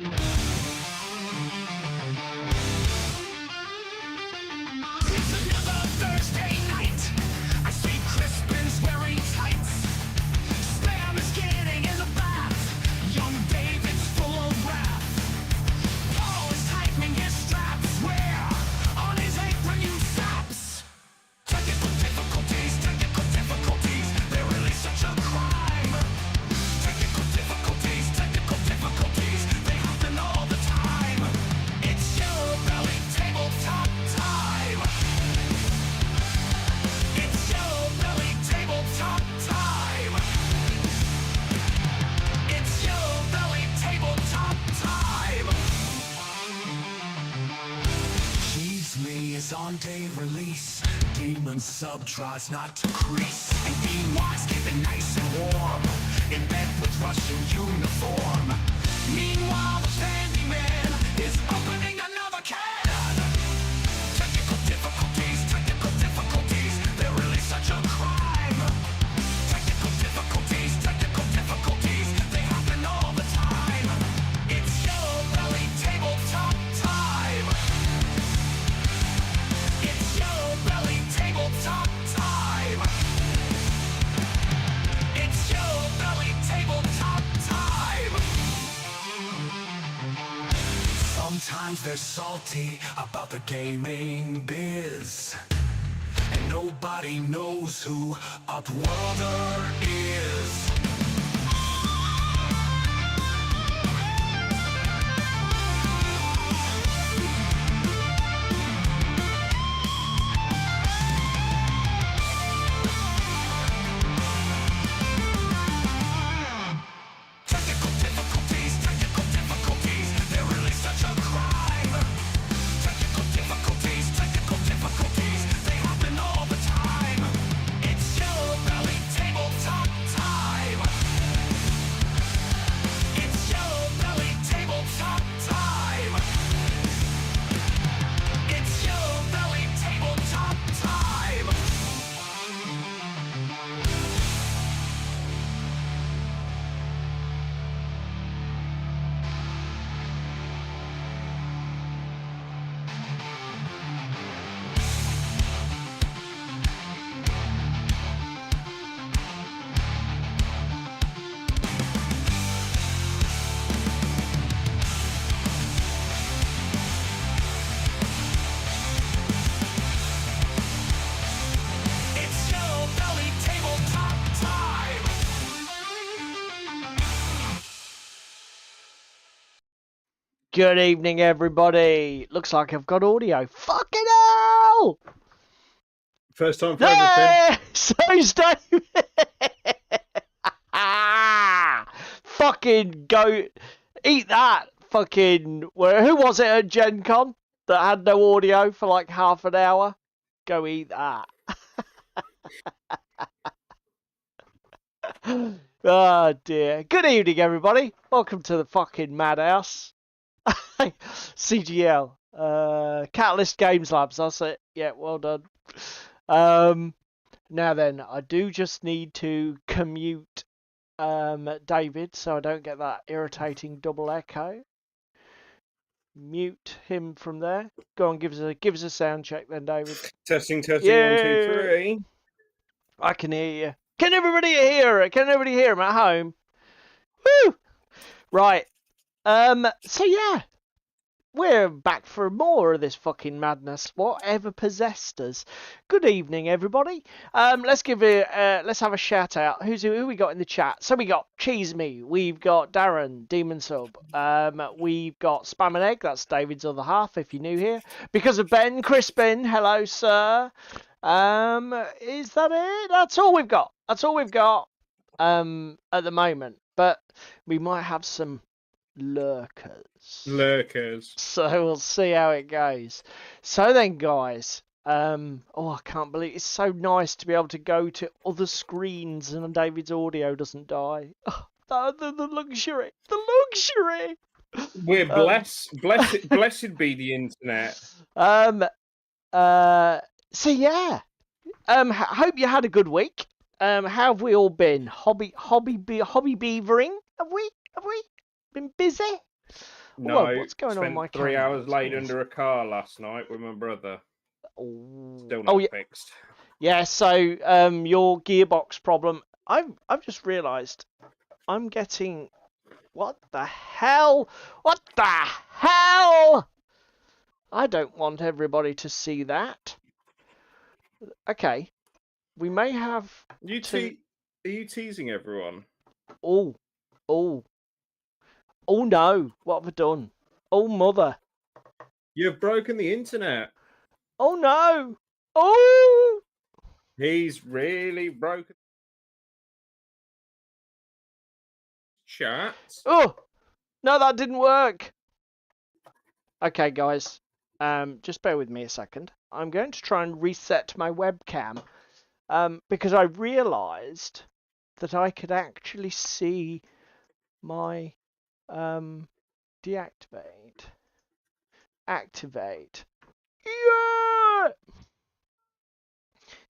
Another Thursday night. I see Crispin's wearing tights. Spam is getting in the bath. Young David's full of wrath. Paul is tightening his straps. Where on his apron you saps. Technical difficulties. They're really such a crime. Technical difficulties. They happen all the time. It's Yellow Belly Tabletop time. It's Yellow Belly Tabletop time. It's Yellow Belly Tabletop time. Cheese Me is on day release. Demon sub tries not to crease. And Dean wants keep it nice and warm. In bed with Russian uniform. Meanwhile, the Candyman is opening another can. Technical difficulties. They're really such a crime. Technical difficulties. They happen all the time. It's Yellow Belly Tabletop time. It's Yellow Belly Tabletop time. It's Yellow Belly Tabletop time. Sometimes they're salty about the gaming biz. And nobody knows who Outworlder is. Technical difficulties, they're really such a crime. Technical difficulties, they happen all the time. It's Yellow Belly Tabletop time. It's Yellow Belly Tabletop time. It's Yellow Belly Tabletop time. It's Yellow Belly Tabletop time. Good evening, everybody. Looks like I've got audio. Fucking hell! First time for everything. Hey! So's David! Fucking go... Eat that! Fucking... Who was it at Gen Con that had no audio for like half an hour? Go eat that. Oh dear. Good evening, everybody. Welcome to the fucking madhouse. CGL. Catalyst Games Labs, that's it. Yeah, well done. Now then, I do just need to commute David so I don't get that irritating double echo. Mute him from there. Go on, give us a sound check then, David. Testing, Yeah. 1, 2, 3. I can hear you. Can everybody hear it? Can everybody hear him at home? Woo! Right. So yeah. We're back for more of this fucking madness. Whatever possessed us. Good evening, everybody. Let's have a shout out. Who we got in the chat? So we got Cheese Me. We've got Darren, Demon Sub. We've got Spam and Egg. That's David's other half. If you're new here, because of Ben Crispin. Hello, sir. Is that it? That's all we've got. That's all we've got. At the moment, but we might have some lurkers. So we'll see how it goes. So then, guys, oh, I can't believe it's so nice to be able to go to other screens and David's audio doesn't die. Oh, the luxury, the luxury. We're blessed be the internet. So yeah, hope you had a good week. How have we all been? Hobby beavering? Have we been busy? No, what's going on with my spent 3 camera? hours What's laid going on? under a car last night with my brother. Oh, Still oh not yeah, fixed. yeah. So your gearbox problem. I've just realised I'm getting. What the hell? What the hell? I don't want everybody to see that. Okay, we may have to. Are you teasing everyone? Oh, oh, oh no! What have I done? Oh mother! You've broken the internet. Oh no! Oh! He's really broken chat. Oh! No, that didn't work. Okay, guys. Just bear with me a second. I'm going to try and reset my webcam. Because I realised that I could actually see my deactivate. Activate. Yeah!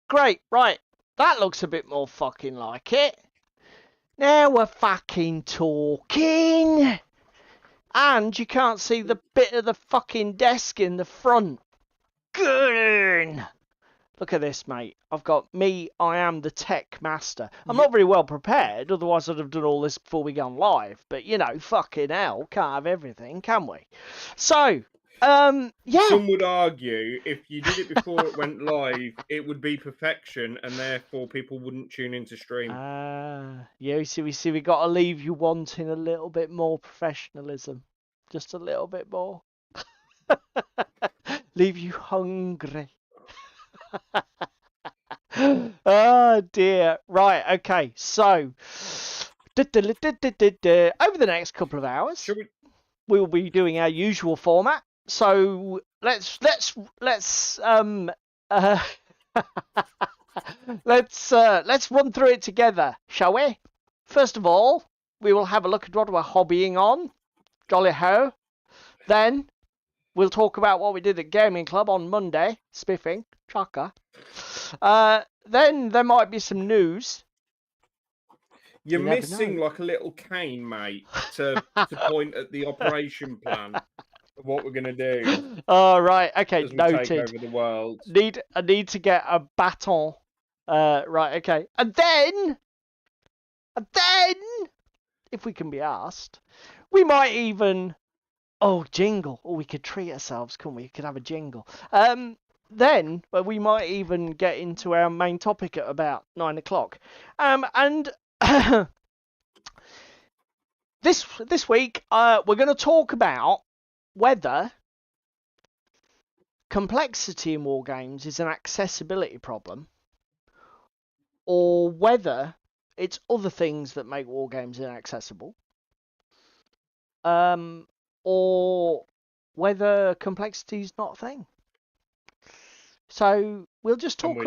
Great, right. That looks a bit more fucking like it. Now we're fucking talking. And you can't see the bit of the fucking desk in the front. Good. Look at this, mate. I've got me. I am the tech master. I'm not very well prepared. Otherwise, I'd have done all this before we gone live. But, you know, fucking hell. Can't have everything, can we? So, yeah. Some would argue if you did it before it went live, it would be perfection, and therefore people wouldn't tune into stream. Yeah, we got to leave you wanting a little bit more professionalism. Just a little bit more. Leave you hungry. Oh dear. Right, okay. So over the next couple of hours we will be doing our usual format. So let's let's run through it together, shall we? First of all, we will have a look at what we're hobbying on. Jolly ho. Then we'll talk about what we did at Gaming Club on Monday. Spiffing. Chucker. Then there might be some news. You're missing like a little cane, mate, to point at the operation plan of what we're going to do. Oh, right. Okay, as we noted. take over the world. I need to get a baton. Right, okay. And then, if we can be asked, we might even... Oh, jingle. Oh, we could treat ourselves, couldn't we? We could have a jingle. Then we might even get into our main topic at about 9 o'clock. And this week we're going to talk about whether complexity in wargames is an accessibility problem, or whether it's other things that make wargames inaccessible, or whether complexity is not a thing. So we'll just talk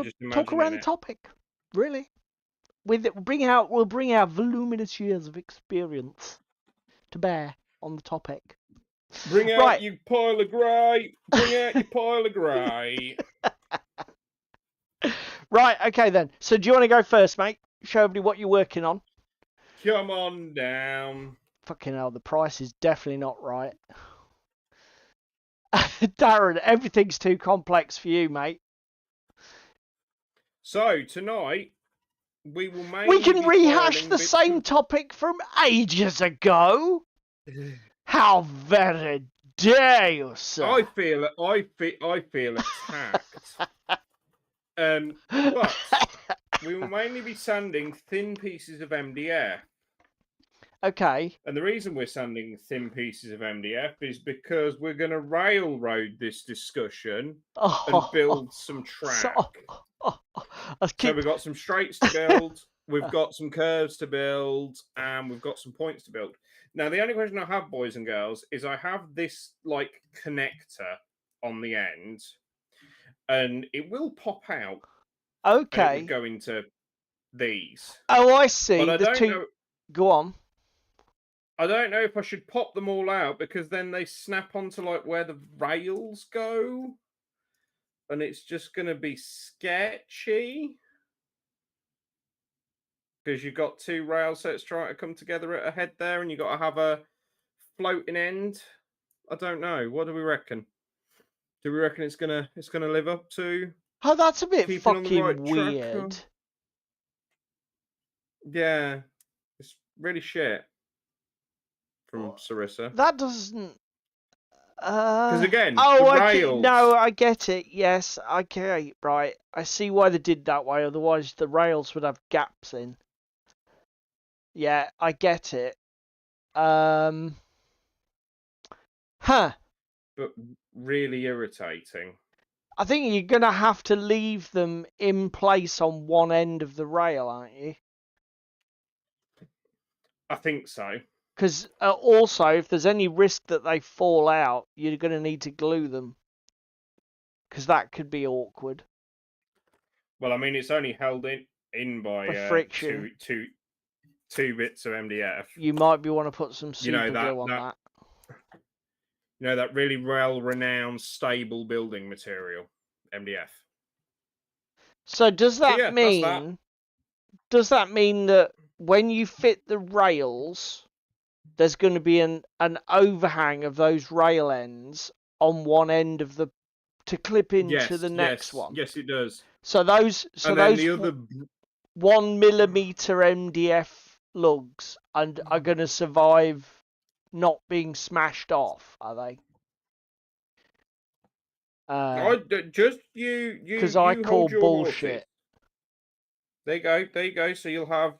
around the topic, really. We'll bring our voluminous years of experience to bear on the topic. Bring out your pile of grey. Bring out your pile of grey. Right, okay then. So do you want to go first, mate? Show everybody what you're working on. Come on down. Fucking hell, the price is definitely not right. Darren, everything's too complex for you, mate. So tonight we will We can rehash the same topic from ages ago. How very dare you, sir? I feel attacked. But we will mainly be sanding thin pieces of MDF. Okay. And the reason we're sanding thin pieces of MDF is because we're going to railroad this discussion and build some track. So we've got some straights to build, we've got some curves to build, and we've got some points to build. Now, the only question I have, boys and girls, is I have this, like, connector on the end, and it will pop out. Okay. It would go into these. Oh, I see. But I don't know... Go on. I don't know if I should pop them all out, because then they snap onto, like, where the rails go, and it's just going to be sketchy. Because you've got two rail sets trying to come together at a head there, and you've got to have a floating end. I don't know. What do we reckon? Do we reckon it's gonna live up to? Oh, that's a bit keeping on the fucking right track, weird. Yeah, it's really shit from Sarissa. That doesn't. Because again, Oh, the okay. rails. No, I get it. Yes, okay, right. I see why they did that way. Otherwise, the rails would have gaps in. Yeah, I get it. Huh. But really irritating. I think you're gonna have to leave them in place on one end of the rail, aren't you? I think so. Because also, if there's any risk that they fall out, you're gonna need to glue them. Because that could be awkward. Well, I mean, it's only held in by friction. two bits of MDF. You might be want to put some super glue on that. You know, that really well-renowned, stable building material, MDF. So does that yeah, mean? Does that mean that when you fit the rails, there's going to be an overhang of those rail ends on one end of the to clip into the next one? Yes, it does. So those the other 1 millimeter MDF lugs are going to survive not being smashed off, are they? Just you because I call bullshit. There you go. So you'll have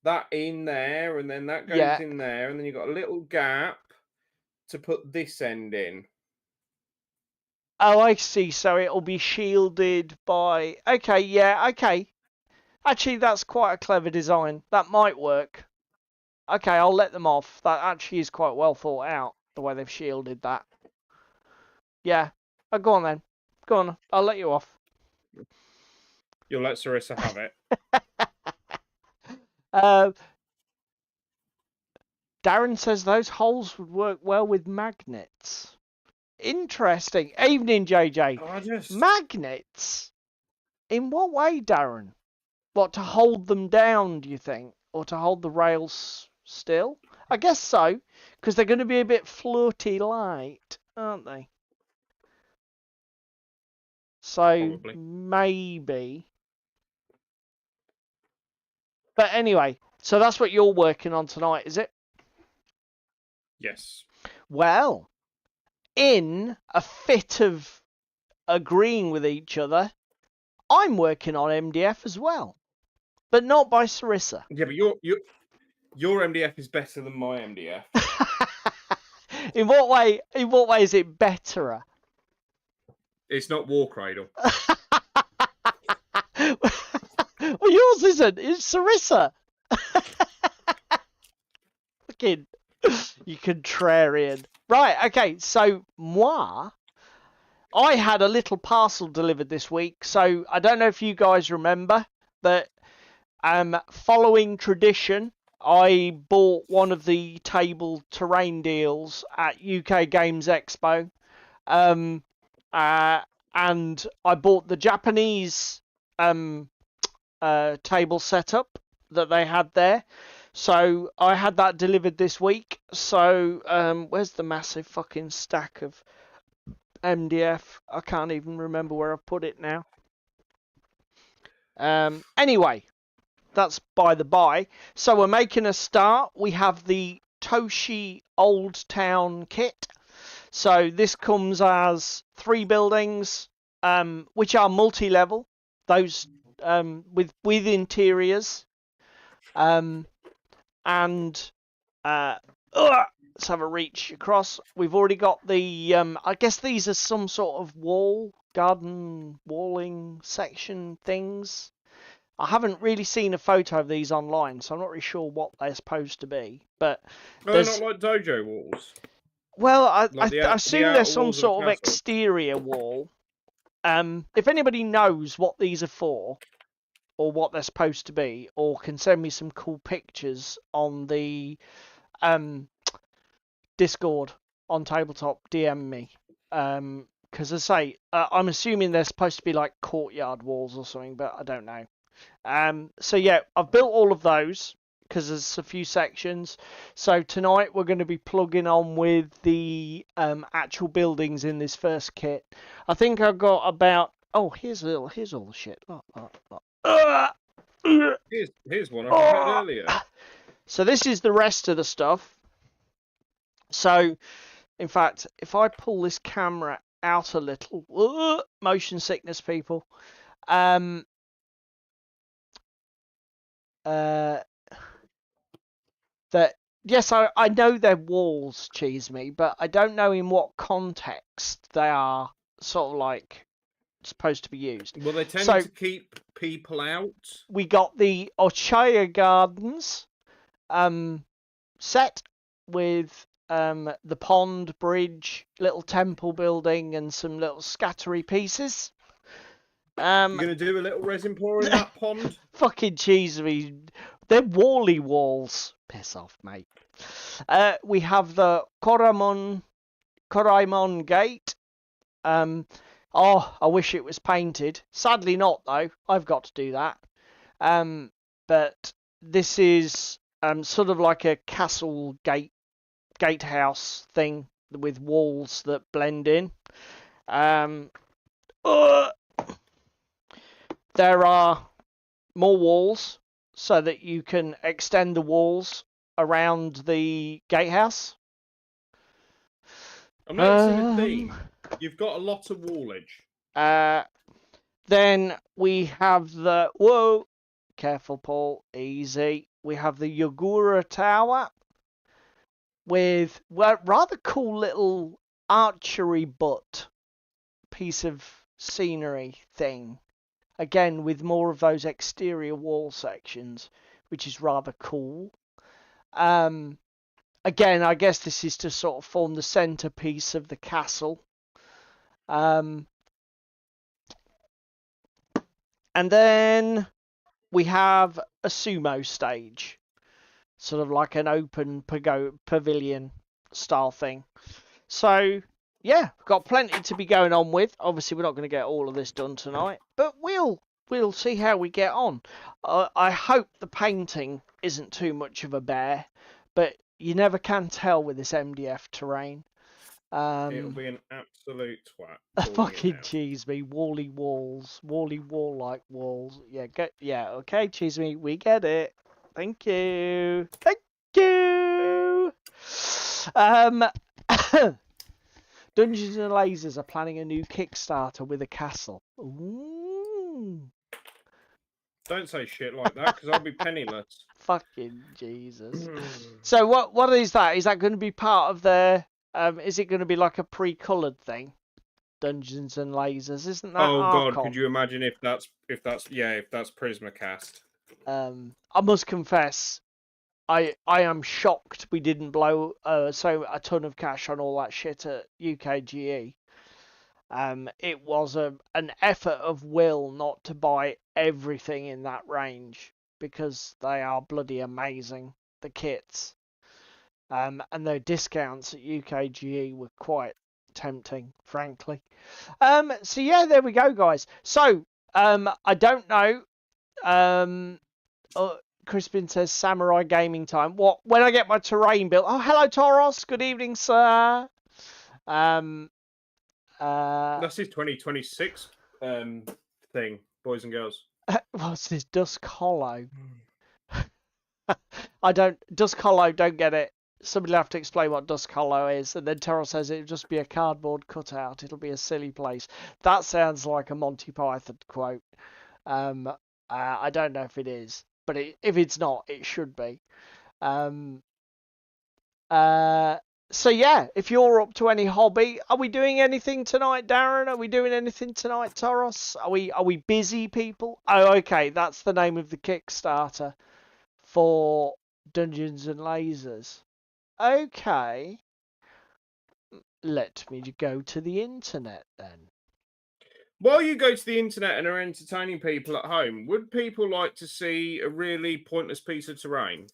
that in there, and then that goes in there, and then you've got a little gap to put this end in. Oh, I see. So it'll be shielded by. Okay, yeah, okay. Actually, that's quite a clever design. That might work. Okay, I'll let them off. That actually is quite well thought out, the way they've shielded that. Yeah. Oh, go on then. Go on. I'll let you off. You'll let Sarissa have it. Darren says those holes would work well with magnets. Interesting. Evening, JJ. Magnets? In what way, Darren? What, to hold them down, do you think? Or to hold the rails still? I guess so, because they're going to be a bit floaty light, aren't they? So, probably. Maybe. But anyway, so that's what you're working on tonight, is it? Yes. Well, in a fit of agreeing with each other, I'm working on MDF as well, but not by Sarissa. Yeah, but your MDF is better than my MDF. In what way? In what way is it betterer? It's not War Cradle. Well, yours isn't. It's Sarissa. Fucking, you contrarian. Right. Okay. So I had a little parcel delivered this week. So I don't know if you guys remember, but following tradition, I bought one of the table terrain deals at UK Games Expo. And I bought the Japanese table setup that they had there. So I had that delivered this week. So where's the massive fucking stack of MDF? I can't even remember where I've put it now. Anyway, that's by the by. So we're making a start. We have the Toshi Old Town kit. So this comes as 3 buildings, which are multi-level. Those with interiors. Let's have a reach across. We've already got the. I guess these are some sort of garden walling section things. I haven't really seen a photo of these online, so I'm not really sure what they're supposed to be. But they're not like dojo walls. Well, I assume there's some sort of exterior wall. If anybody knows what these are for, or what they're supposed to be, or can send me some cool pictures on the Discord on Tabletop, DM me. Because as I say, I'm assuming they're supposed to be like courtyard walls or something, but I don't know. So yeah, I've built all of those. because there's a few sections. So tonight we're going to be plugging on with the actual buildings in this first kit. I think I've got about... Oh, here's all the shit. Here's one I prepared earlier. So this is the rest of the stuff. So, in fact, if I pull this camera out a little... motion sickness, people. That yes, I know they're walls, cheese me, but I don't know in what context they are sort of like supposed to be used. Well, they tend to keep people out. We got the Ochaya Gardens set with the pond, bridge, little temple building, and some little scattery pieces. You're gonna do a little resin pour in that pond? Fucking cheese me. They're wally walls. Piss off, mate. We have the Koraimon Gate. Oh, I wish it was painted. Sadly not, though. I've got to do that. But this is sort of like a castle gatehouse thing with walls that blend in. There are more walls so that you can extend the walls around the gatehouse. I'm noticing a theme. You've got a lot of wallage. Then we have the... Whoa! Careful, Paul. Easy. We have the Yagura Tower with rather cool little archery butt piece of scenery thing. Again, with more of those exterior wall sections, which is rather cool. Again, I guess this is to sort of form the centerpiece of the castle. And then we have a sumo stage, sort of like an open pavilion style thing. So, yeah, got plenty to be going on with. Obviously, we're not going to get all of this done tonight, but we'll see how we get on. I hope the painting isn't too much of a bear, but you never can tell with this MDF terrain. It'll be an absolute twat. Fucking cheese me, wally walls, wally wall-like walls. Yeah, okay, cheese me, we get it. Thank you. Dungeons and Lasers are planning a new Kickstarter with a castle. Ooh. Don't say shit like that, because I'll be penniless. Fucking Jesus. So what is that? Is that going to be part of their... is it going to be like a pre-coloured thing? Dungeons and Lasers, isn't that? Oh Archon? God, could you imagine if that's Prismacast? I must confess, I am shocked we didn't blow a ton of cash on all that shit at UKGE. It was an effort of will not to buy everything in that range because they are bloody amazing, the kits. And their discounts at UKGE were quite tempting, frankly. So yeah, there we go, guys. So I don't know. Crispin says Samurai Gaming Time. What? When I get my terrain built? Oh, hello, Toros. Good evening, sir. That's his 2026 thing, boys and girls. What's this? Dusk Hollow. Dusk Hollow, don't get it. Somebody will have to explain what Dusk Hollow is. And then Terrell says it'll just be a cardboard cutout. It'll be a silly place. That sounds like a Monty Python quote. I don't know if it is. But if it's not, it should be. So yeah, if you're up to any hobby, are we doing anything tonight, Darren? Are we doing anything tonight, Toros? Are we busy people? Oh, okay, that's the name of the Kickstarter for Dungeons and Lasers. Okay, let me go to the internet then. While you go to the internet and are entertaining people at home, would people like to see a really pointless piece of terrain?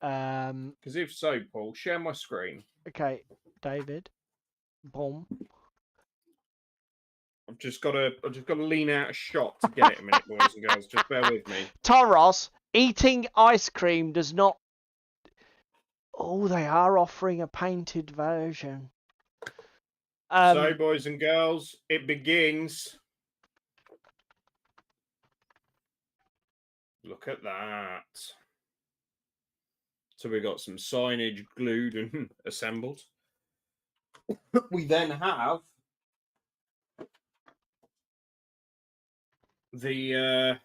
Because if so, Paul, share my screen. Okay, David. Boom. I've just got to lean out a shot to get it a minute, boys and girls. Just bear with me. Taros, eating ice cream does not. Oh, they are offering a painted version. So, boys and girls, it begins. Look at that. So we got some signage glued and assembled. We then have the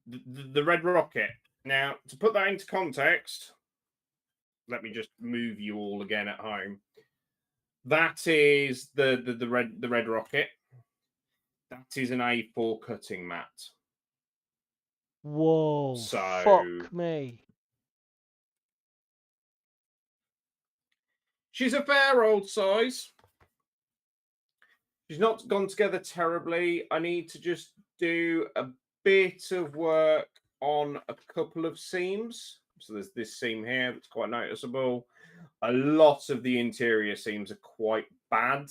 red rocket. Now, to put that into context, let me just move you all again at home. That is the red rocket. That is an A4 cutting mat. Whoa! So, fuck me. She's a fair old size. She's not gone together terribly. I need to just do a bit of work on a couple of seams. So there's this seam here that's quite noticeable. A lot of the interior seams are quite bad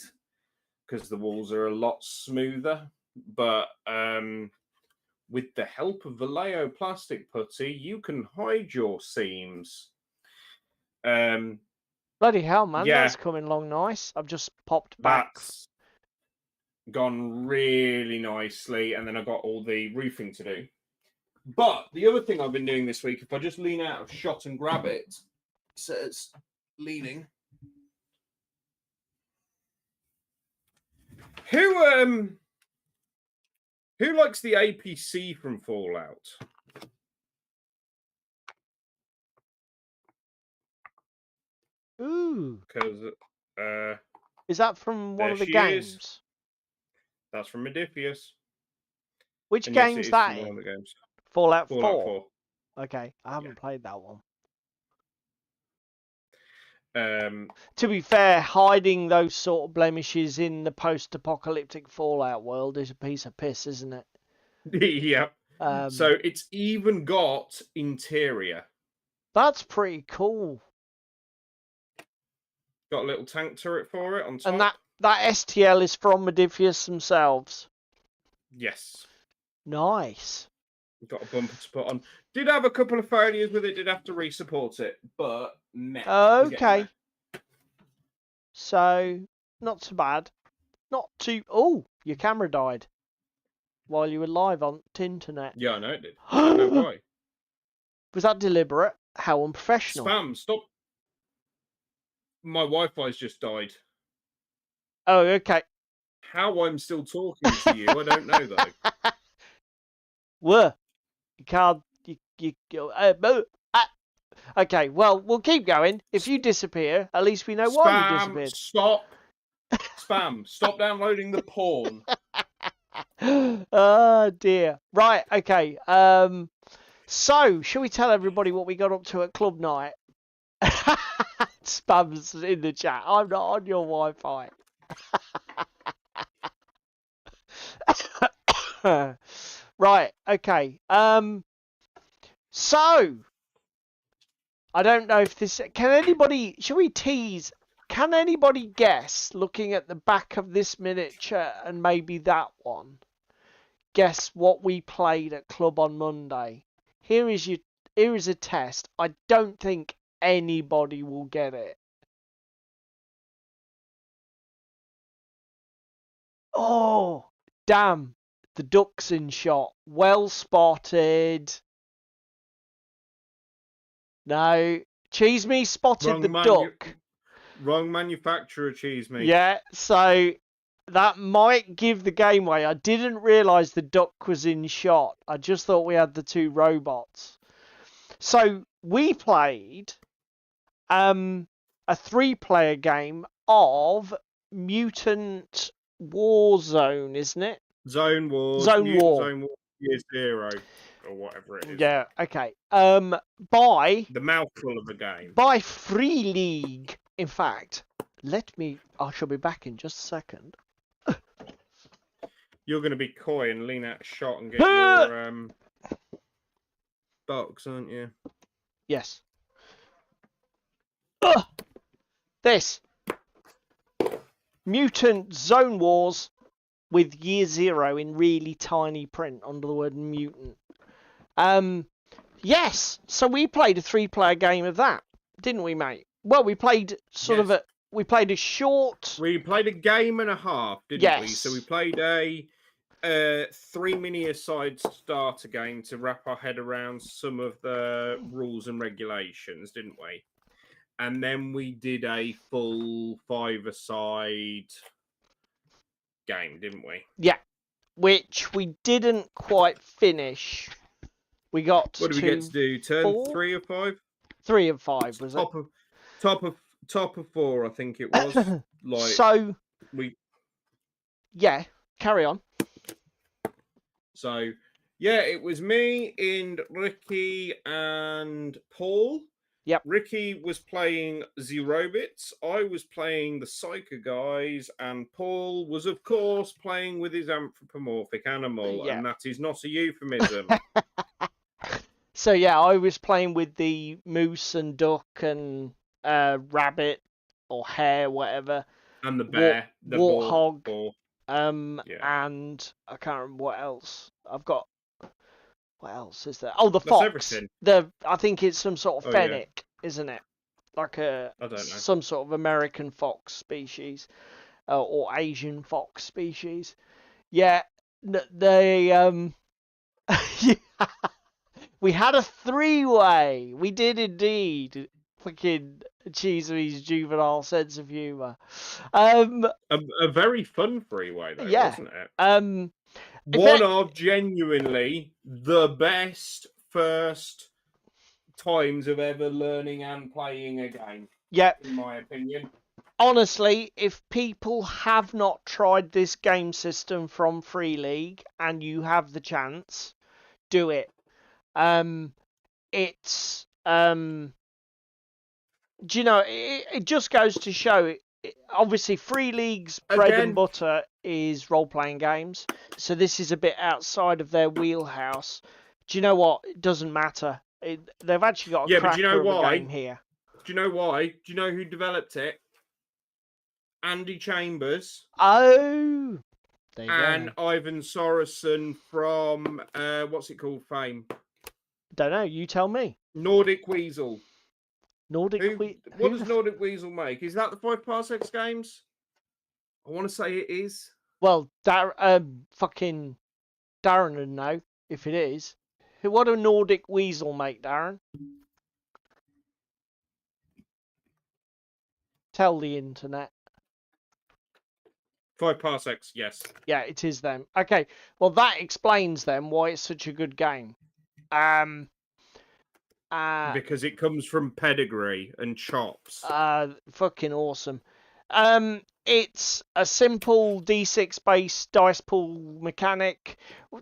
because the walls are a lot smoother. But with the help of Vallejo plastic putty, you can hide your seams. Bloody hell, man! Yeah, that's coming along nice. I've just popped back. That's gone really nicely, and then I've got all the roofing to do. But the other thing I've been doing this week, if I just lean out of shot and grab it, it says leaning. Who likes the APC from Fallout? Ooh. Because is that from one of the games? Is. That's from Modiphius. Which and game's yes, it that is from in? one of the games. Fallout 4. Okay, I haven't played that one. To be fair, hiding those sort of blemishes in the post-apocalyptic Fallout world is a piece of piss, isn't it? Yeah. So it's even got interior. That's pretty cool. Got a little tank turret for it on top. And that STL is from Modiphius themselves. Yes. Nice. Got a bumper to put on. Did have a couple of failures with it. Did have to resupport it, but okay. So not so bad. Not too. Oh, your camera died while you were live on Tinternet. Yeah, I know it did. I don't know why. Was that deliberate? How unprofessional. Spam, stop. My Wi-Fi's just died. Oh, okay. How I'm still talking to you, I don't know though. Were you can't. Okay, well, we'll keep going. If you disappear, at least we know why you disappeared. Stop. Spam, stop downloading the porn. Oh dear. Right, okay. So, shall we tell everybody what we got up to at club night? Spam's in the chat. I'm not on your Wi-Fi. Right, okay. So I don't know if this can anybody shall we tease, can anybody guess, looking at the back of this miniature and maybe that one, guess what we played at club on Monday? Here is a test. I don't think anybody will get it. Oh, damn. The duck's in shot. Well spotted. No. Cheese Me spotted the duck. Wrong manufacturer, Cheese Me. Yeah, so that might give the game away. I didn't realise the duck was in shot. I just thought we had the two robots. So we played a 3-player game of Mutant Warzone, isn't it? Zone War. Zone War. Zone War Year Zero, or whatever it is. Yeah, okay. By the mouthful of the game. By Free League. In fact, I shall be back in just a second. You're going to be coy and lean out a shot and get your box, aren't you? Yes. This Mutant Zone Wars with year 0 in really tiny print under the word mutant. Yes, so we played a 3-player game of that, didn't we, mate? Well, we played we played a short. We played a game and a half, didn't we? So we played a 3-mini-a-side starter game to wrap our head around some of the rules and regulations, didn't we? And then we did a full 5-a-side game, didn't we? Yeah, which we didn't quite finish. We got what did we get to do? Turn 4? 3 or 5? 3 of 5 was Top of 4, I think it was. Like so yeah, carry on. So yeah, it was me and Ricky and Paul. Yep. Ricky was playing Zerobits, I was playing the Psycho guys, and Paul was, of course, playing with his anthropomorphic animal, and that is not a euphemism. So yeah, I was playing with the moose and duck and rabbit or hare, whatever, and the bear, the warthog, boar. and I can't remember what else. I've got. What else is there? Oh, the fox. Everything. I think it's some sort of fennec, isn't it? Like I don't know. Some sort of American fox species, or Asian fox species. Yeah, they we had a 3-way. We did indeed. Fucking Cheesy's juvenile sense of humour. A very fun 3-way though, wasn't it? One of genuinely the best first times of ever learning and playing a game. Yeah, in my opinion. Honestly, if people have not tried this game system from Free League and you have the chance, do it. It's do you know, it just goes to show, obviously Free League's bread and butter is role-playing games, so this is a bit outside of their wheelhouse. Do you know what? It doesn't matter. They've actually got a cracker of a game here. Do you know why? Do you know who developed it? Andy Chambers. Oh, there you and go. Ivan Sorensen from what's it called? Fame. Don't know. You tell me. Nordic Weasel. What does Nordic Weasel make? Is that the 5 Parsecs games? I want to say it is. Well, fucking Darren would know if it is. What do Nordic Weasel make, Darren? Tell the internet. 5 Parsecs, yes. Yeah, it is them. Okay, well that explains then why it's such a good game. Because it comes from pedigree and chops. Fucking awesome. It's a simple D6 based dice pool mechanic.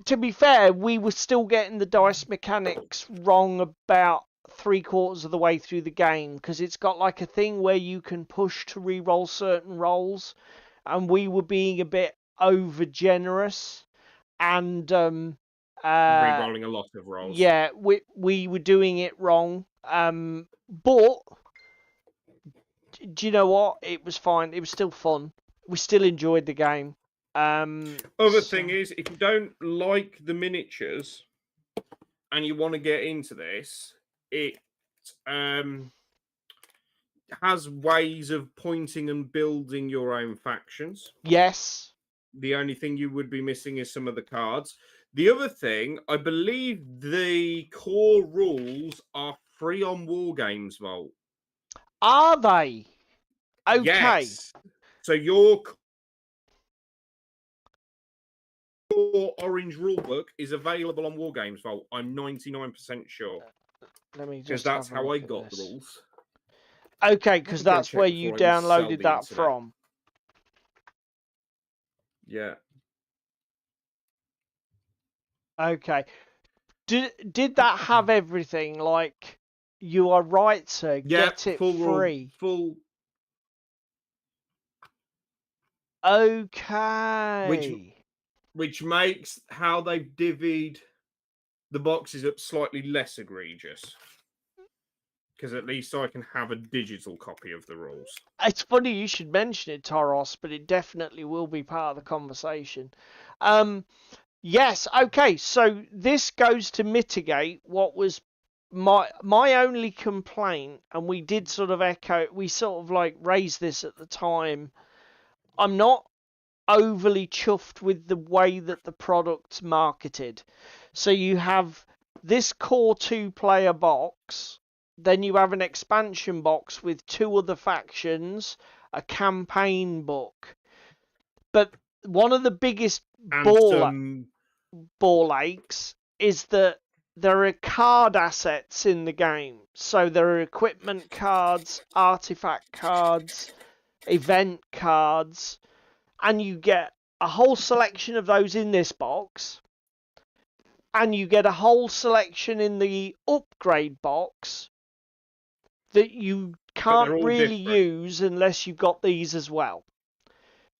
To be fair, we were still getting the dice mechanics wrong about 3/4 of the way through the game, because it's got like a thing where you can push to re-roll certain rolls, and we were being a bit over generous and re-rolling a lot of rolls. Yeah, we were doing it wrong. But do you know what? It was fine. It was still fun. We still enjoyed the game. Thing is, if you don't like the miniatures and you want to get into this, it has ways of pointing and building your own factions. Yes. The only thing you would be missing is some of the cards. The other thing, I believe the core rules are free on Wargames Vault. Are they? Okay. Yes. So your orange rulebook is available on Wargames Vault. I'm 99% sure. Let me just. Because that's how I got the rules. Okay, because that's where you downloaded that from. Yeah. Okay. Did that have everything? Like, you are right to get it free. Full. Okay. Which makes how they've divvied the boxes up slightly less egregious. because at least I can have a digital copy of the rules. It's funny you should mention it, Toros, but it definitely will be part of the conversation. Yes, okay, so this goes to mitigate what was my only complaint, and we did sort of raised this at the time. I'm not overly chuffed with the way that the product's marketed. So you have this core 2-player box, then you have an expansion box with 2 other factions, a campaign book. But one of the biggest ball aches is that there are card assets in the game. So there are equipment cards, artifact cards, event cards, and you get a whole selection of those in this box, and you get a whole selection in the upgrade box that you can't really use unless you've got these as well.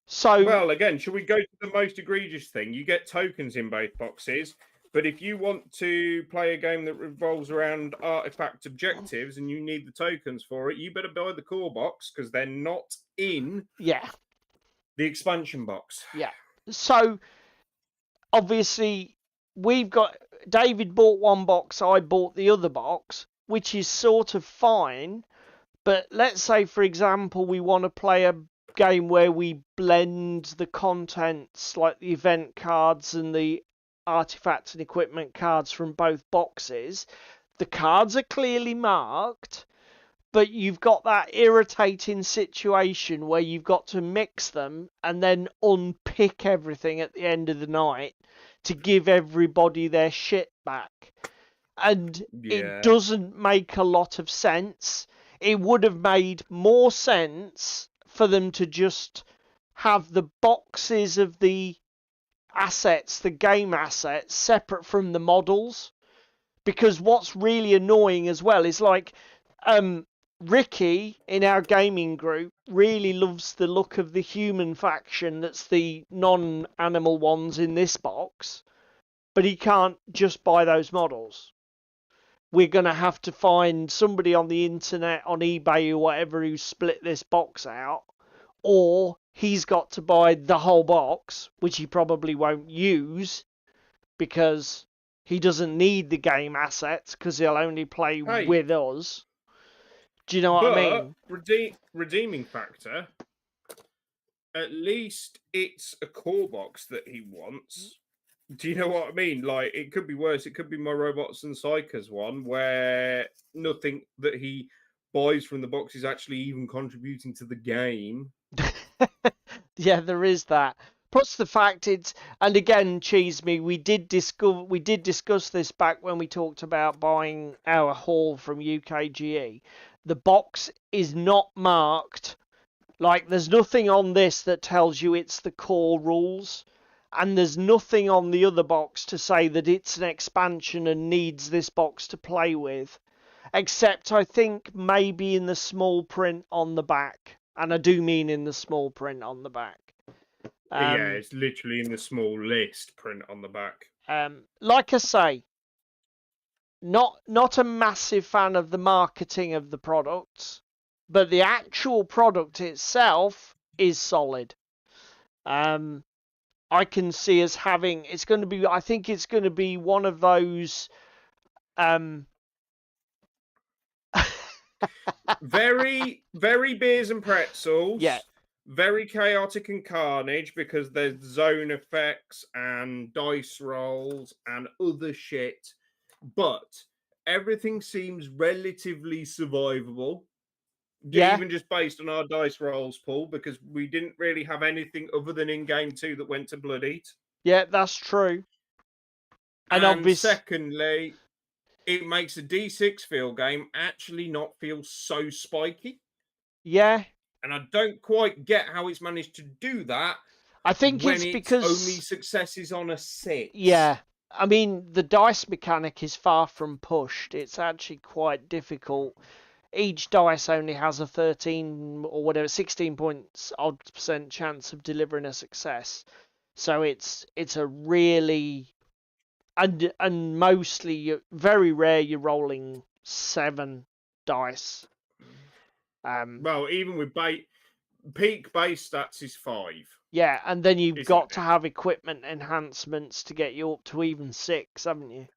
So, well, again, should we go to the most egregious thing? You get tokens in both boxes, but if you want to play a game that revolves around artifact objectives and you need the tokens for it, you better buy the core box because they're not in the expansion box. Yeah. So, obviously, David bought one box, I bought the other box, which is sort of fine. But let's say, for example, we want to play a game where we blend the contents, like the event cards and the artifact and equipment cards from both boxes. The cards are clearly marked, but you've got that irritating situation where you've got to mix them and then unpick everything at the end of the night to give everybody their shit back. And it doesn't make a lot of sense. It would have made more sense for them to just have the boxes of the assets, the game assets, separate from the models. Because what's really annoying as well is like Ricky in our gaming group really loves the look of the human faction that's the non-animal ones in this box, but he can't just buy those models. We're going to have to find somebody on the internet, on eBay or whatever, who split this box out, or he's got to buy the whole box, which he probably won't use because he doesn't need the game assets because he'll only play with us. Do you know what I mean? Redeeming factor, at least it's a core box that he wants. Do you know what I mean? Like, it could be worse. It could be my Robots and Psychers one, where nothing that he buys from the box is actually even contributing to the game. Yeah, there is that. Plus the fact and again, Cheese Me, we did discuss this back when we talked about buying our haul from UKGE. The box is not marked. Like, there's nothing on this that tells you it's the core rules. And there's nothing on the other box to say that it's an expansion and needs this box to play with. Except, I think, maybe in the small print on the back. And I do mean in the small print on the back. Yeah, it's literally in the small list print on the back. Like I say, not a massive fan of the marketing of the products, but the actual product itself is solid. I can see us having. I think it's going to be one of those. Very, very beers and pretzels. Yeah. Very chaotic and carnage because there's zone effects and dice rolls and other shit. But everything seems relatively survivable. Yeah. Even just based on our dice rolls, Paul, because we didn't really have anything other than in game 2 that went to Blood Eat. Yeah, that's true. And obviously, secondly, it makes a D6 field game actually not feel so spiky. Yeah. And I don't quite get how it's managed to do that. I think it's because only successes on a 6. Yeah. I mean, the dice mechanic is far from pushed. It's actually quite difficult. Each dice only has a 13 or whatever, 16% chance of delivering a success. So it's a really, and mostly, very rare you're rolling 7 dice. Well, even with peak base stats is 5. Yeah, and then you've Isn't got it? to have equipment enhancements to get you up to even 6, haven't you?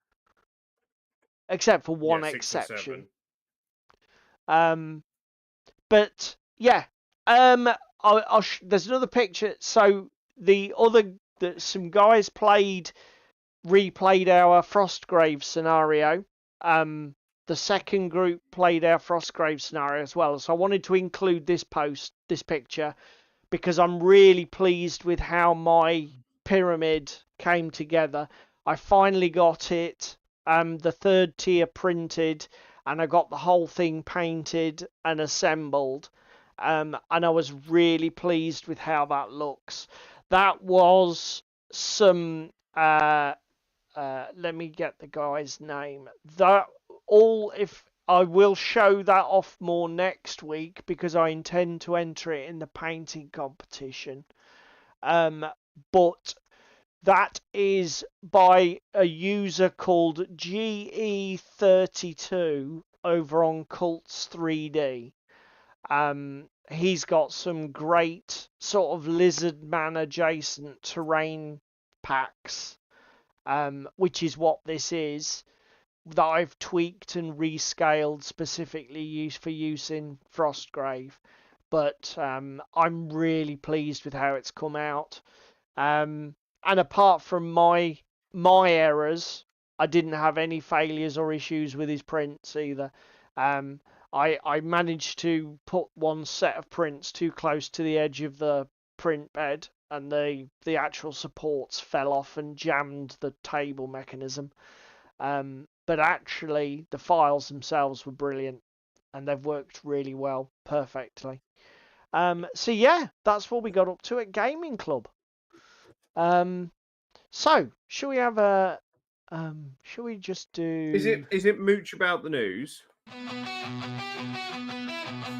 Except for one 6 or exception. 7. But yeah, there's another picture. So some guys replayed our Frostgrave scenario. The second group played our Frostgrave scenario as well. So I wanted to include this picture, because I'm really pleased with how my pyramid came together. I finally got it, the 3rd tier printed, and I got the whole thing painted and assembled. And I was really pleased with how that looks. That was some let me get the guy's name. If I will show that off more next week, because I intend to enter it in the painting competition. But that is by a user called GE32 over on Cults 3D. He's got some great sort of lizard man adjacent terrain packs, which is what this is, that I've tweaked and rescaled specifically for use in Frostgrave. But I'm really pleased with how it's come out. And apart from my errors, I didn't have any failures or issues with his prints either. I managed to put one set of prints too close to the edge of the print bed, and the actual supports fell off and jammed the table mechanism. But actually, the files themselves were brilliant, and they've worked really well, perfectly. So yeah, that's what we got up to at Gaming Club. So shall we have a? Shall we just do? Is it mooch about the news?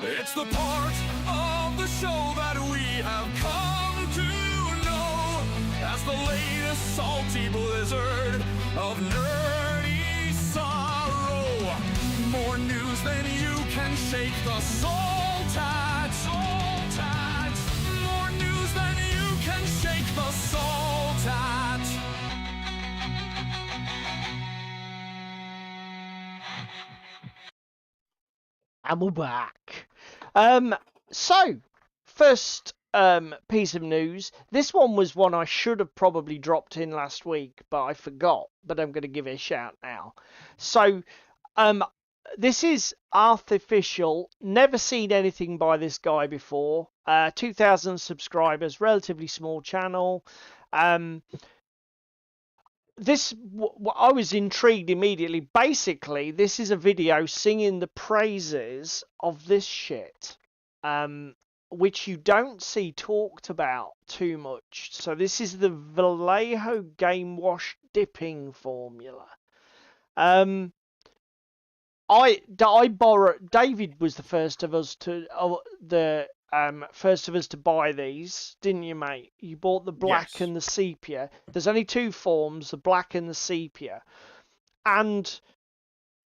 It's the part of the show that we have come to know as the latest salty blizzard of nerdy sorrow. More news than you can shake the salt at. More news than you can shake the salt at. And we're back. So first piece of news. This one was one I should have probably dropped in last week, but I forgot. But I'm going to give it a shout now. So this is Artificial. Never seen anything by this guy before. 2,000 subscribers, relatively small channel. I was intrigued immediately. Basically, this is a video singing the praises of this shit, which you don't see talked about too much. So this is the Vallejo Game Wash dipping formula. I borrowed. David was the first of us to buy these, didn't you, mate? You bought the black and the sepia. There's only 2 forms, the black and the sepia, and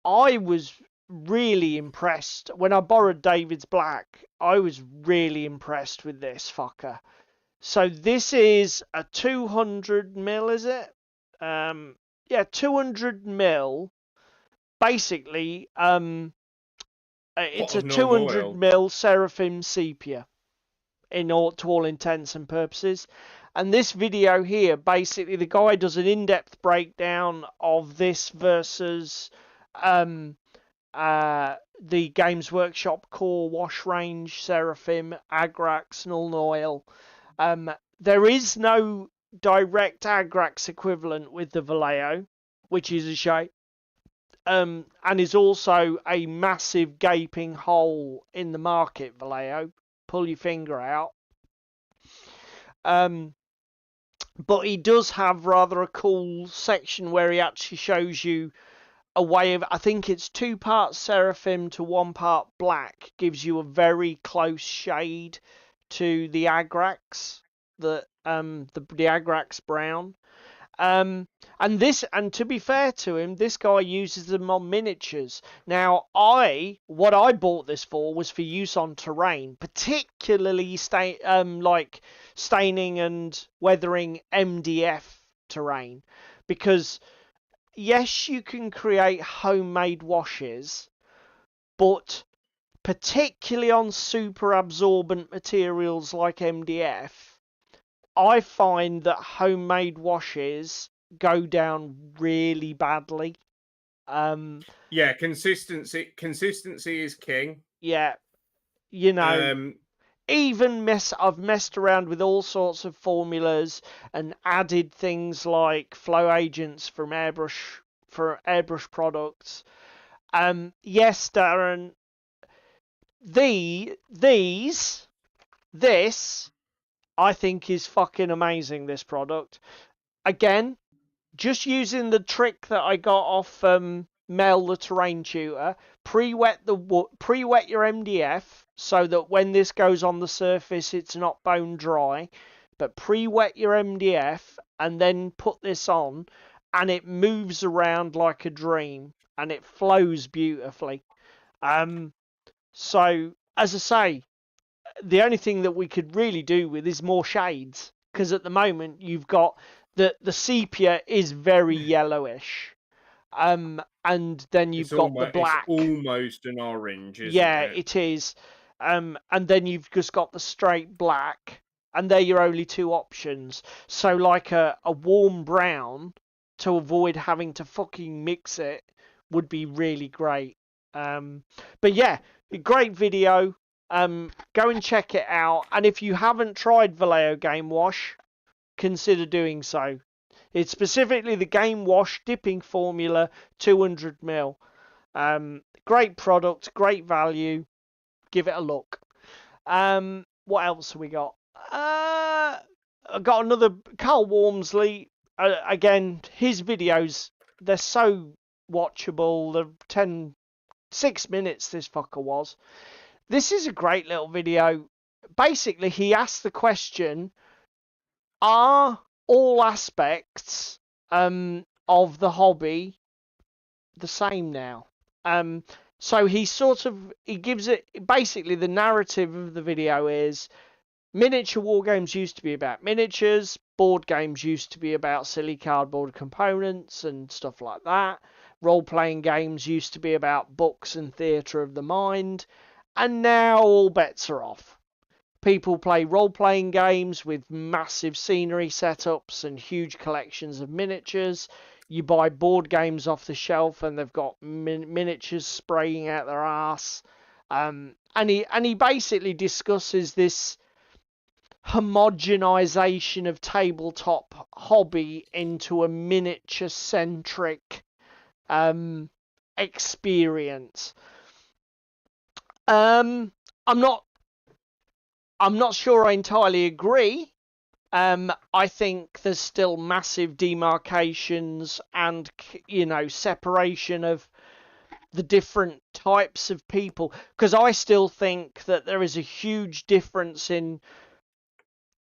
I was really impressed when I borrowed David's black. I was really impressed with this fucker. So this is a 200 mil, is it? Yeah, 200 mil. Basically, it's a 200 mil Seraphim sepia to all intents and purposes. And this video here, basically, the guy does an in-depth breakdown of this versus the Games Workshop Core Wash Range Seraphim, Agrax, Null Oil. There is no direct Agrax equivalent with the Vallejo, which is a shame. And is also a massive gaping hole in the market, Vallejo. Pull your finger out. But he does have rather a cool section where he actually shows you a way of, I think it's 2 parts Seraphim to 1 part black, gives you a very close shade to the Agrax, the Agrax brown. And to be fair to him, this guy uses them on miniatures. Now, what I bought this for was for use on terrain, particularly like staining and weathering MDF terrain, because yes, you can create homemade washes, but particularly on super absorbent materials like MDF, I find that homemade washes go down really badly. Yeah, consistency is king. Yeah, you know, I've messed around with all sorts of formulas and added things like flow agents for airbrush products. Yes, Darren, this I think is fucking amazing. This product, again, just using the trick that I got off Mel the Terrain Tutor. Pre-wet your MDF so that when this goes on the surface, it's not bone dry. But pre-wet your MDF and then put this on, and it moves around like a dream, and it flows beautifully. So as I say, the only thing that we could really do with is more shades, because at the moment you've got the sepia is very yellowish, and then you've got the black. It's almost an orange, isn't yeah, it? it is. And then you've just got the straight black, and they're your only two options. So like a warm brown, to avoid having to fucking mix it, would be really great. But yeah, great video. Go and check it out, and if you haven't tried Vallejo Game Wash, consider doing so. It's specifically the Game Wash dipping formula 200ml. Great product, great value. Give it a look. What else have we got? I got another Carl Walmsley. Again, his videos, they're so watchable. They're 6 minutes this fucker was. This is a great little video. Basically, he asked the question, are all aspects of the hobby the same now? So he gives it, basically the narrative of the video is, miniature war games used to be about miniatures, board games used to be about silly cardboard components and stuff like that. Role-playing games used to be about books and theatre of the mind, and now all bets are off. People play role-playing games with massive scenery setups and huge collections of miniatures. You buy board games off the shelf and they've got miniatures spraying out their ass. And he basically discusses this homogenization of tabletop hobby into a miniature-centric experience. I'm not sure I entirely agree. I think there's still massive demarcations and, separation of the different types of people. Because I still think that there is a huge difference in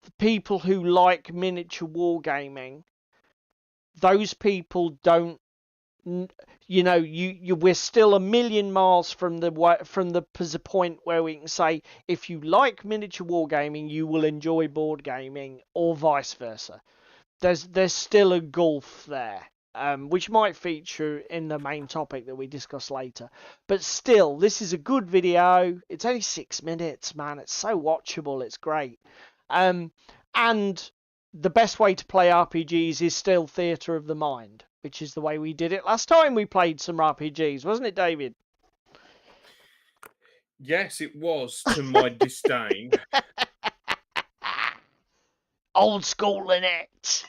the people who like miniature wargaming. Those people don't, we're still a million miles from the point where we can say, if you like miniature wargaming, you will enjoy board gaming, or vice versa. There's still a gulf there, which might feature in the main topic that we discuss later. But still, this is a good video. It's only 6 minutes, man. It's so watchable. It's great. And the best way to play RPGs is still theatre of the mind, which is the way we did it last time we played some RPGs, wasn't it, David? Yes, it was, to my disdain. Old school, innit?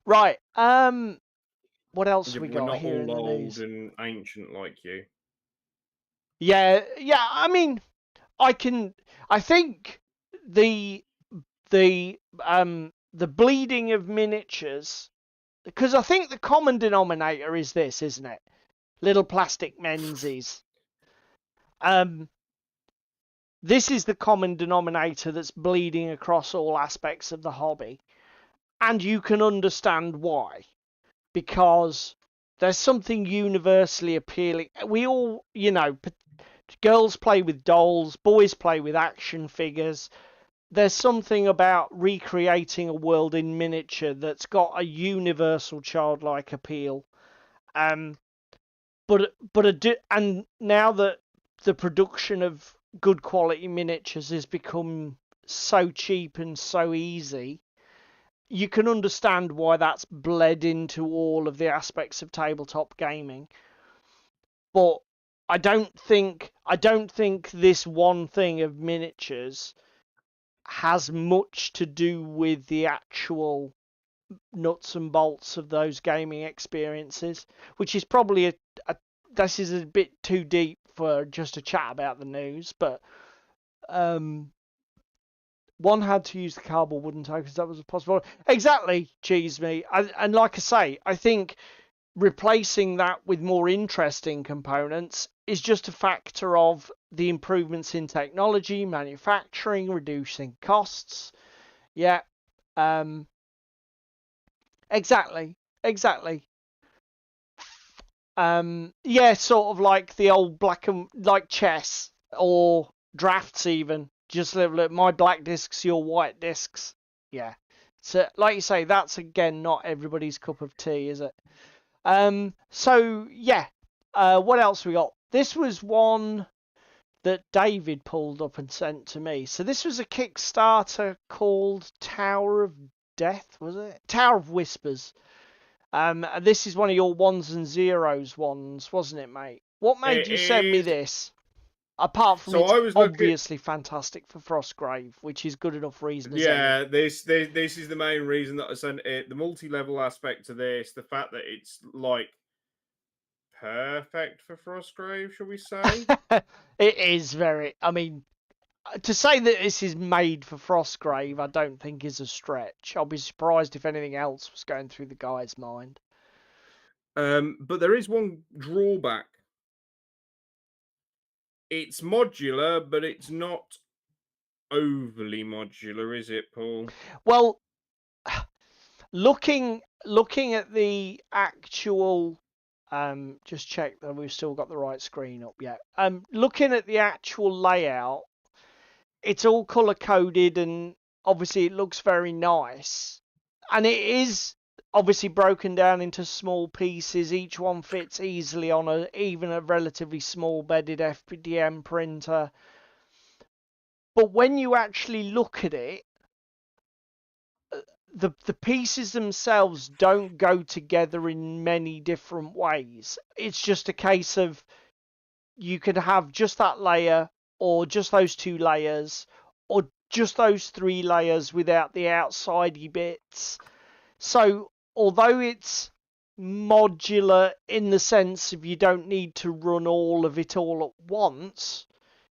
Right. What else we got here in the news? We're not all old and ancient like you. Yeah. I mean, I think the bleeding of miniatures, because I think the common denominator is this, isn't it? Little plastic Menzies. This is the common denominator that's bleeding across all aspects of the hobby. And you can understand why. because there's something universally appealing. We all, girls play with dolls, boys play with action figures. There's something about recreating a world in miniature that's got a universal childlike appeal. And now that the production of good quality miniatures has become so cheap and so easy, you can understand why that's bled into all of the aspects of tabletop gaming. But I don't think this one thing of miniatures has much to do with the actual nuts and bolts of those gaming experiences, which is probably this is a bit too deep for just a chat about the news, but one had to use the cardboard wooden tokens. That was a possibility. Exactly, cheese me. And like I say, I think replacing that with more interesting components is just a factor of the improvements in technology, manufacturing, reducing costs. Yeah. Exactly. Yeah, sort of like the old black and like chess or drafts even. Just look, my black discs, your white discs. Yeah. So like you say, that's again not everybody's cup of tea, is it? So yeah. What else we got? This was one that David pulled up and sent to me. So this was a Kickstarter called Tower of Death, was it? Tower of Whispers. This is one of your ones and zeros ones, wasn't it, mate? What made you send me this? Apart from it's obviously fantastic for Frostgrave, which is good enough reason as any. Yeah, this is the main reason that I sent it. The multi-level aspect to this, the fact that it's like perfect for Frostgrave, shall we say? It is very. I mean, to say that this is made for Frostgrave, I don't think is a stretch. I'll be surprised if anything else was going through the guy's mind. But there is one drawback. It's modular, but it's not overly modular, is it, Paul? Well, looking at the actual, just check that we've still got the right screen up yet. Looking at the actual layout, it's all color coded and obviously it looks very nice, and it is obviously broken down into small pieces. Each one fits easily on even a relatively small bedded FPDM printer. But when you actually look at it, the pieces themselves don't go together in many different ways. It's just a case of you could have just that layer, or just those two layers, or just those three layers without the outsidey bits. So although it's modular in the sense of you don't need to run all of it all at once,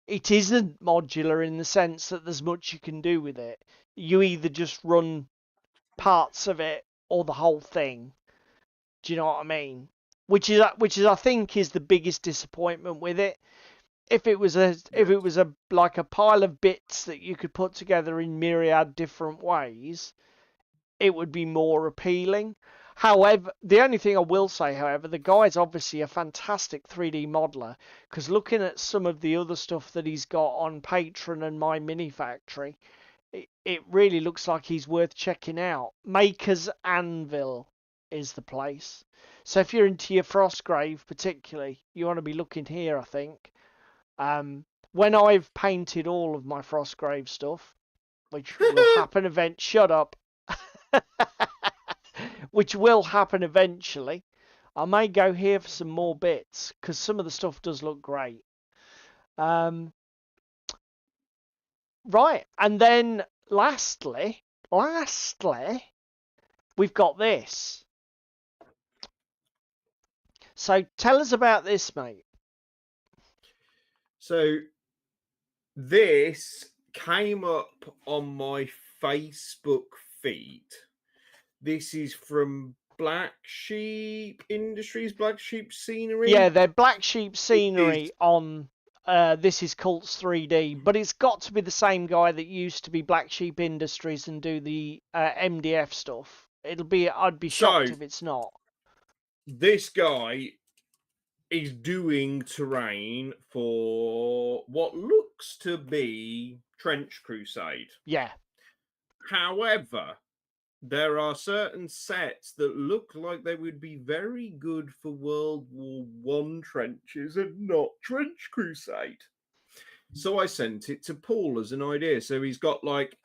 it isn't modular in the sense that there's much you can do with it. You either just run parts of it or the whole thing. Do you know what I mean? Which is I think is the biggest disappointment with it. If it was like a pile of bits that you could put together in myriad different ways, it would be more appealing. However, the only thing I will say, however, the guy's obviously a fantastic 3D modeler, because looking at some of the other stuff that he's got on Patreon and My Mini Factory, it really looks like he's worth checking out. Maker's Anvil is the place. So if you're into your Frostgrave particularly, you want to be looking here, I think. When I've painted all of my Frostgrave stuff, which will happen shut up. Which will happen eventually, I may go here for some more bits, because some of the stuff does look great. Right, and then lastly, we've got this. So tell us about this, mate. So this came up on my Facebook feed. This is from Black Sheep Industries, Black Sheep Scenery. Yeah, they're Black Sheep Scenery on This Is Cults 3D, but it's got to be the same guy that used to be Black Sheep Industries and do the MDF stuff. I'd be shocked if it's not. this guy is doing terrain for what looks to be Trench Crusade. Yeah. However, there are certain sets that look like they would be very good for World War One trenches and not Trench Crusade. So I sent it to Paul as an idea. So he's got like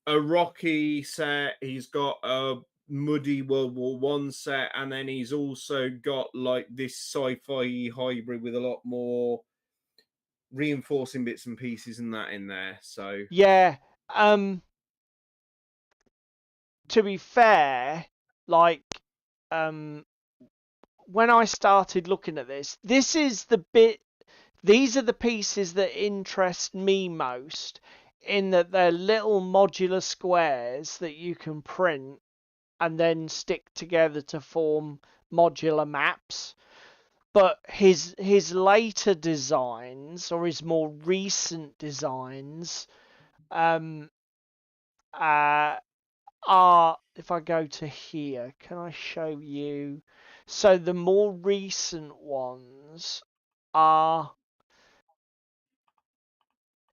a rocky set, he's got a muddy World War One set, and then he's also got like this sci-fi hybrid with a lot more reinforcing bits and pieces and that in there. So yeah, to be fair, like when I started looking at this, these are the pieces that interest me most, in that they're little modular squares that you can print and then stick together to form modular maps. But his later designs, or his more recent designs, are, if I go to here, can I show you? So the more recent ones are,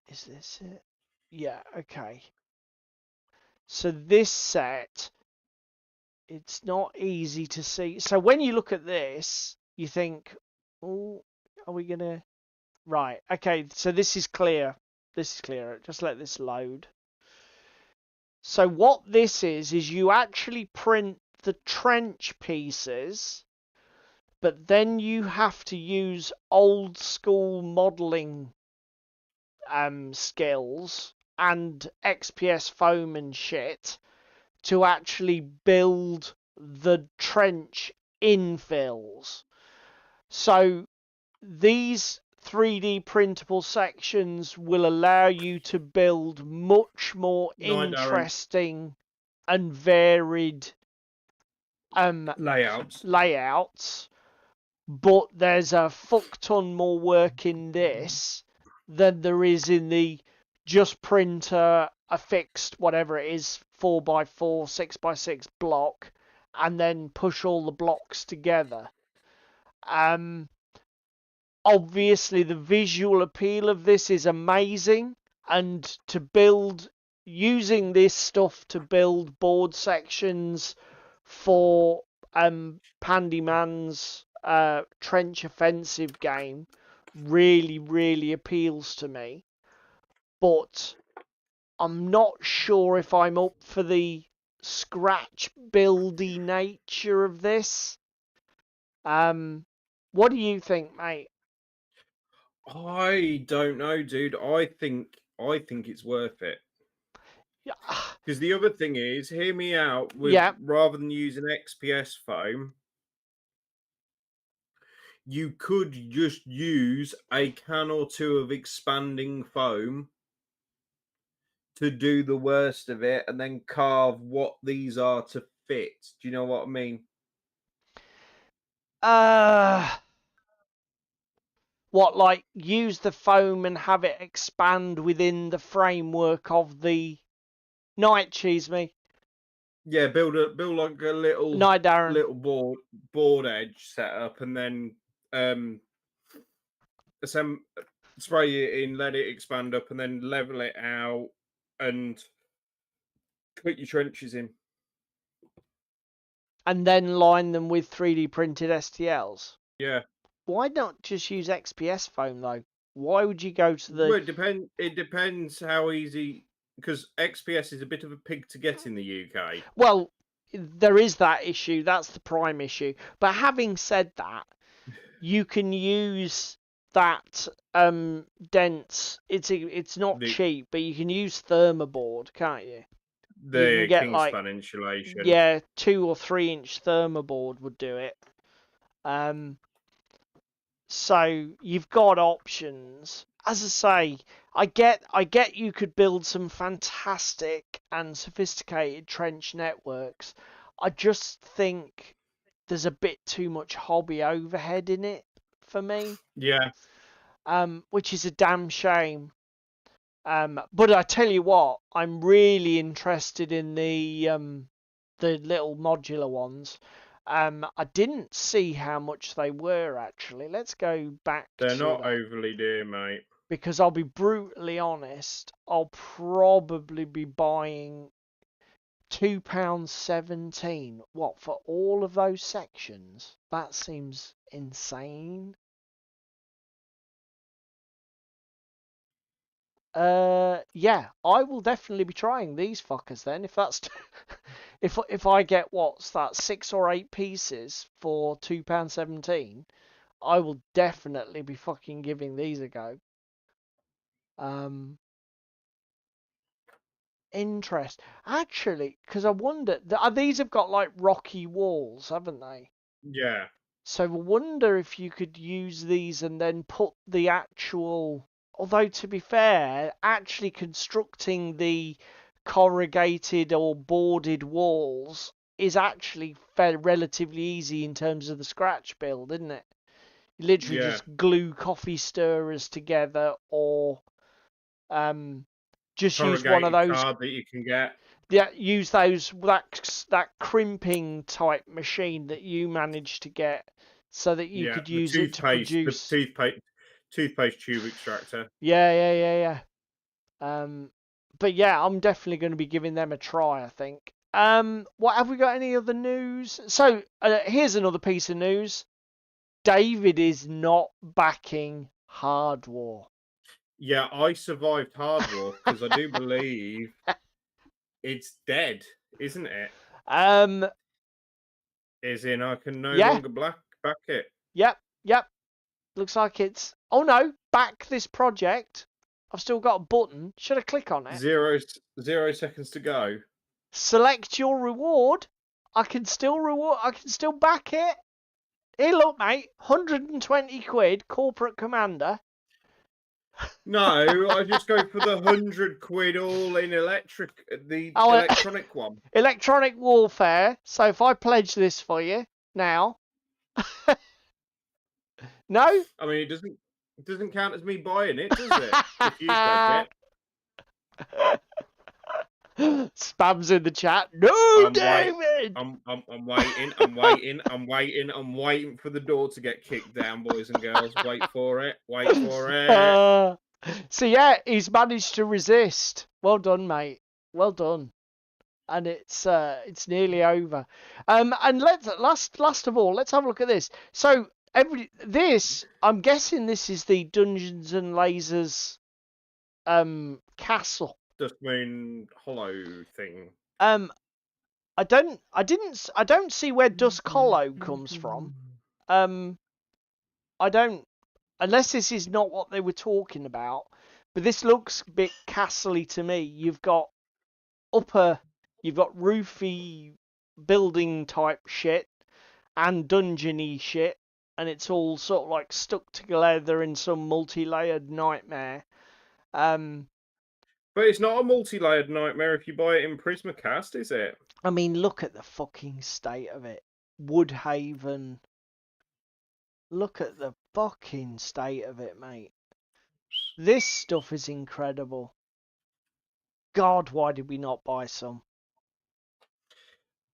is this it? Yeah, okay. So this set, it's not easy to see. So when you look at this, you think, oh, are we gonna? Right, okay, so this is clear. This is clear. Just let this load. So what this is you actually print the trench pieces, but then you have to use old school modeling skills and XPS foam and shit to actually build the trench infills. So these 3D printable sections will allow you to build much more interesting and varied layouts, but there's a fuck ton more work in this than there is in the just print a fixed, whatever it is, 4x4, 6x6 block, and then push all the blocks together. Obviously the visual appeal of this is amazing, and to build, using this stuff to build board sections for Pandyman's trench offensive game really appeals to me. But I'm not sure if I'm up for the scratch buildy nature of this. What do you think, mate? I don't know, dude. I think it's worth it. Yeah. Because the other thing is, hear me out, with rather than using XPS foam, you could just use a can or two of expanding foam to do the worst of it and then carve what these are to fit. Do you know what I mean? What, like use the foam and have it expand within the framework of the night cheese me? Yeah, build like a little Night Darren. little board edge setup, and then spray it in, let it expand up, and then level it out and put your trenches in. And then line them with 3D printed STLs? Yeah. Why not just use XPS foam though? Why would you go to the... Well, it depends how easy, because XPS is a bit of a pig to get in the UK. Well, there is that issue. That's the prime issue. But having said that, you can use that dense. It's not cheap, but you can use thermoboard, can't you? The Kingspan insulation. Yeah, 2 or 3 inch thermoboard would do it. So you've got options. As I say, I get you could build some fantastic and sophisticated trench networks. I just think there's a bit too much hobby overhead in it for me. Yeah. Which is a damn shame. But I tell you what, I'm really interested in the little modular ones. I didn't see how much they were actually. Let's go back They're to not that. overly dear, mate. Because I'll be brutally honest, I'll probably be buying £2.17. What, for all of those sections? That seems insane. Yeah, I will definitely be trying these fuckers then. If that's if I get what's that 6 or 8 pieces for £2.17, I will definitely be fucking giving these a go. Interest. Actually, because I wonder, these have got like rocky walls, haven't they? Yeah. So I wonder if you could use these and then put the actual. Although to be fair, actually constructing the corrugated or boarded walls is actually relatively easy in terms of the scratch build, isn't it? You literally Yeah. just glue coffee stirrers together, or just use one of Corrugated those. card that you can get. Yeah, use that crimping type machine that you managed to get, so that you could use it to produce the toothpaste tube extractor. Yeah. But yeah, I'm definitely going to be giving them a try, I think. What have we got? Any other news? So here's another piece of news. David is not backing Hard War. Yeah, I survived Hard War because I do believe it's dead, isn't it? As in, I can no longer back it. Yep. Looks like it's. Oh no, back this project. I've still got a button. Should I click on it? 0 seconds to go. Select your reward. I can still back it. Here, look, mate. 120 quid, corporate commander. No, I just go for the 100 quid all in electronic one. Electronic warfare. So if I pledge this for you now. No? I mean, it doesn't count as me buying it, does it? If you pledge it. Spams in the chat. No, David. I'm waiting for the door to get kicked down, boys and girls. Wait for it. So yeah, he's managed to resist. Well done, mate. Well done. And it's nearly over. And last of all, let's have a look at this. So I'm guessing this is the Dungeons and Lasers castle. Duskmoon Hollow thing. I don't see where Dusk Hollow comes from. I don't, unless this is not what they were talking about. But this looks a bit castle-y to me. You've got roofy building type shit and dungeony shit, and it's all sort of like stuck together in some multi-layered nightmare. But it's not a multi-layered nightmare if you buy it in Prismacast, is it? I mean, look at the fucking state of it. Woodhaven. Look at the fucking state of it, mate. This stuff is incredible. God, why did we not buy some?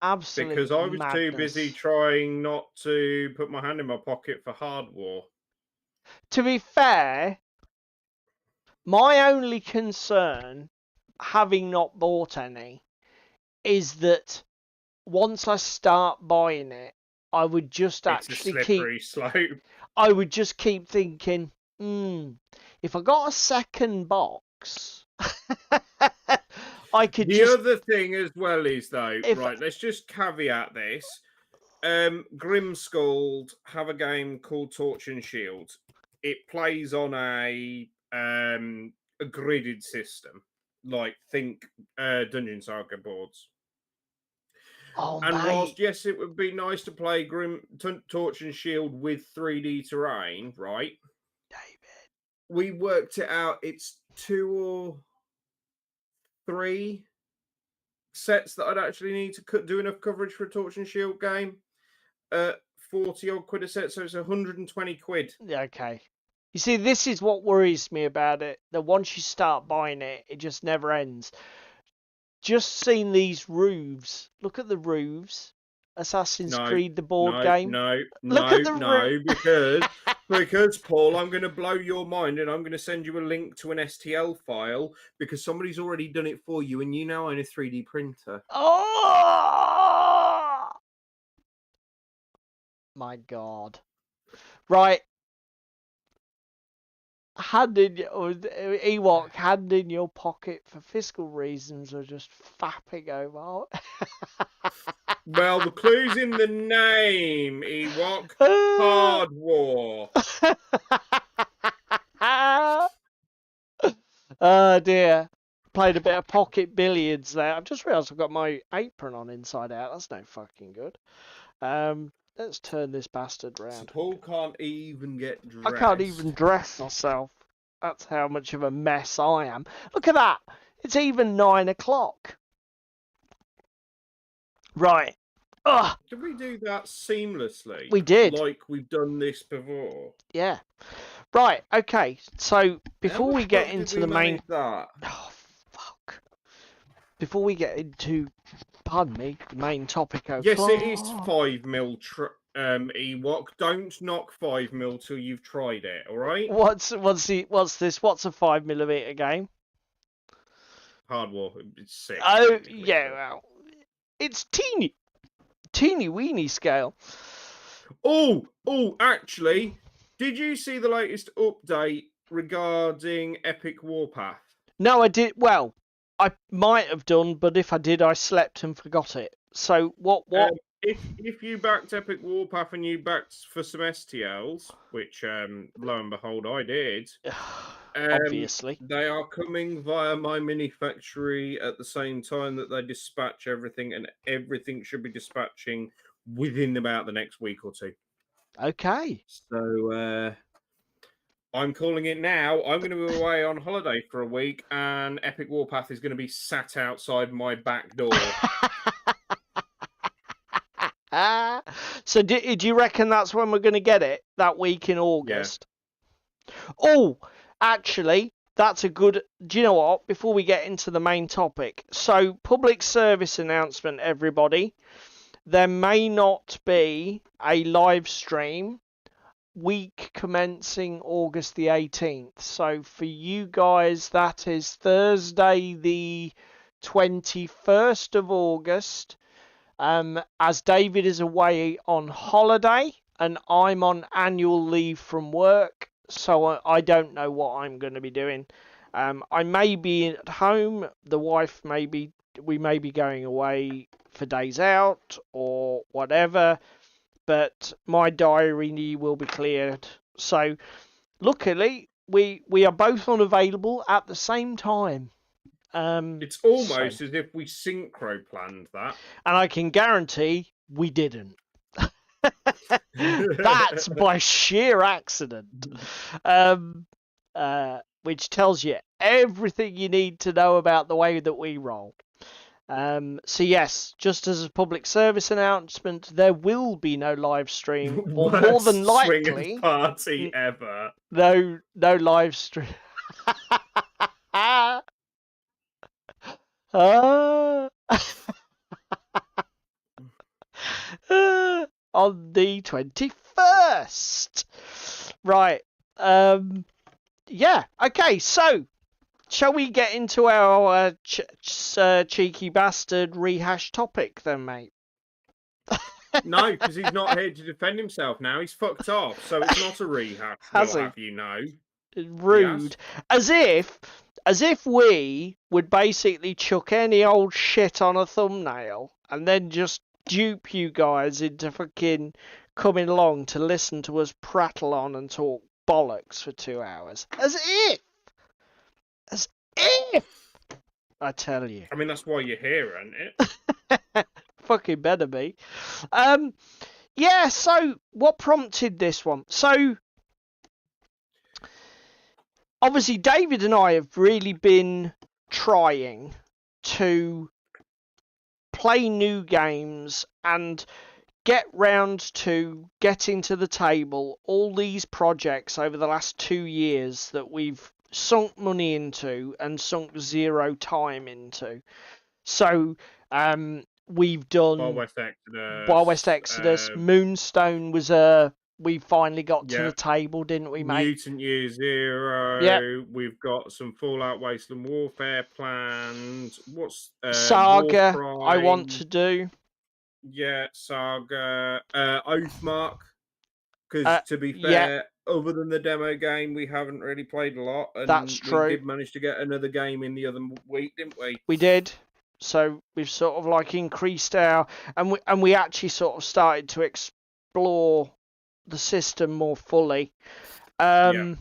Absolutely. Because I was madness. too busy trying not to put my hand in my pocket for Hard War. To be fair, my only concern, having not bought any, is that once I start buying it, I would just it's a slippery slope. I would just keep thinking, if I got a second box, I could The other thing as well is, though, let's just caveat this. Grimskull have a game called Torch and Shield. It plays on a gridded system, like think Dungeon Saga boards. Oh, and mate. whilst, yes, it would be nice to play Torch and Shield with 3D terrain, right? David. We worked it out. It's 2 or 3 sets that I'd actually need to do enough coverage for a Torch and Shield game. 40 odd quid a set, so it's 120 quid. Yeah, okay. You see, this is what worries me about it. That once you start buying it, it just never ends. Just seeing these roofs. Look at the roofs. Assassin's No, Creed the board no, game? no, Look no, at the no, because Paul, I'm going to blow your mind, and I'm going to send you a link to an STL file because somebody's already done it for you, and you now own a 3D printer. Oh my God! Right, Ewok, hand in your pocket for fiscal reasons, or just fapping over. Well, the clue's in the name, Ewok. Hard War. Oh dear. Played a bit of pocket billiards there. I've just realised I've got my apron on inside out. That's no fucking good. Let's turn this bastard round. So Paul can't even get dressed. I can't even dress myself. That's how much of a mess I am. Look at that. It's even 9 o'clock. Right. Ugh. Did we do that seamlessly? We did. Like we've done this before. Yeah. Right. Okay. So before we get into the main. That? Oh fuck. Before we get into, pardon me, the main topic. Yes, it is 5mm. Ewok. Don't knock 5mm till you've tried it. All right. What's this? What's a 5mm game? Hard War. It's 6. Oh yeah. Well, it's teeny weeny scale. Oh, actually, did you see the latest update regarding Epic Warpath? No, I did. Well, I might have done, but if I did, I slept and forgot it. So what? If you backed Epic Warpath and you backed for some STLs, which lo and behold I did, obviously they are coming via my mini factory at the same time that they dispatch everything, and everything should be dispatching within about the next week or two. Okay. So I'm calling it now. I'm going to be away on holiday for a week, and Epic Warpath is going to be sat outside my back door. So do you reckon that's when we're going to get it? That week in August? Yeah. Oh, actually, that's a good... Do you know what? Before we get into the main topic. So, public service announcement, everybody. There may not be a live stream week commencing August the 18th. So, for you guys, that is Thursday the 21st of August. As David is away on holiday and I'm on annual leave from work, so I don't know what I'm going to be doing. I may be at home. The wife we may be going away for days out or whatever, but my diary will be cleared. So luckily we are both unavailable at the same time. It's almost as if we synchro planned that. And I can guarantee we didn't. That's by sheer accident. Which tells you everything you need to know about the way that we roll. So yes, just as a public service announcement, there will be no live stream, or more than likely, party ever. No live stream. On the 21st. Right. Yeah. Okay. So, shall we get into our cheeky bastard rehash topic then, mate? No, because he's not here to defend himself now. He's fucked off. So it's not a rehash. Has he? Have you know? Rude. Yes. As if we would basically chuck any old shit on a thumbnail and then just dupe you guys into fucking coming along to listen to us prattle on and talk bollocks for 2 hours. As if! I tell you. I mean, that's why you're here, isn't it? Fucking better be. Yeah, so what prompted this one? So, obviously, David and I have really been trying to play new games and get round to getting to the table all these projects over the last 2 years that we've sunk money into and sunk zero time into. So, we've done Wild West Exodus. Wild West Exodus. Moonstone was we finally got to the table, didn't we, mate? Mutant Year Zero. Yep. We've got some Fallout Wasteland Warfare planned. What's Saga? Warprime. I want to do. Yeah, Saga. Oathmark. Because to be fair, other than the demo game, we haven't really played a lot. And that's true. We did manage to get another game in the other week, didn't we? We did. So we've sort of like increased our, and we actually sort of started to explore the system more fully. Another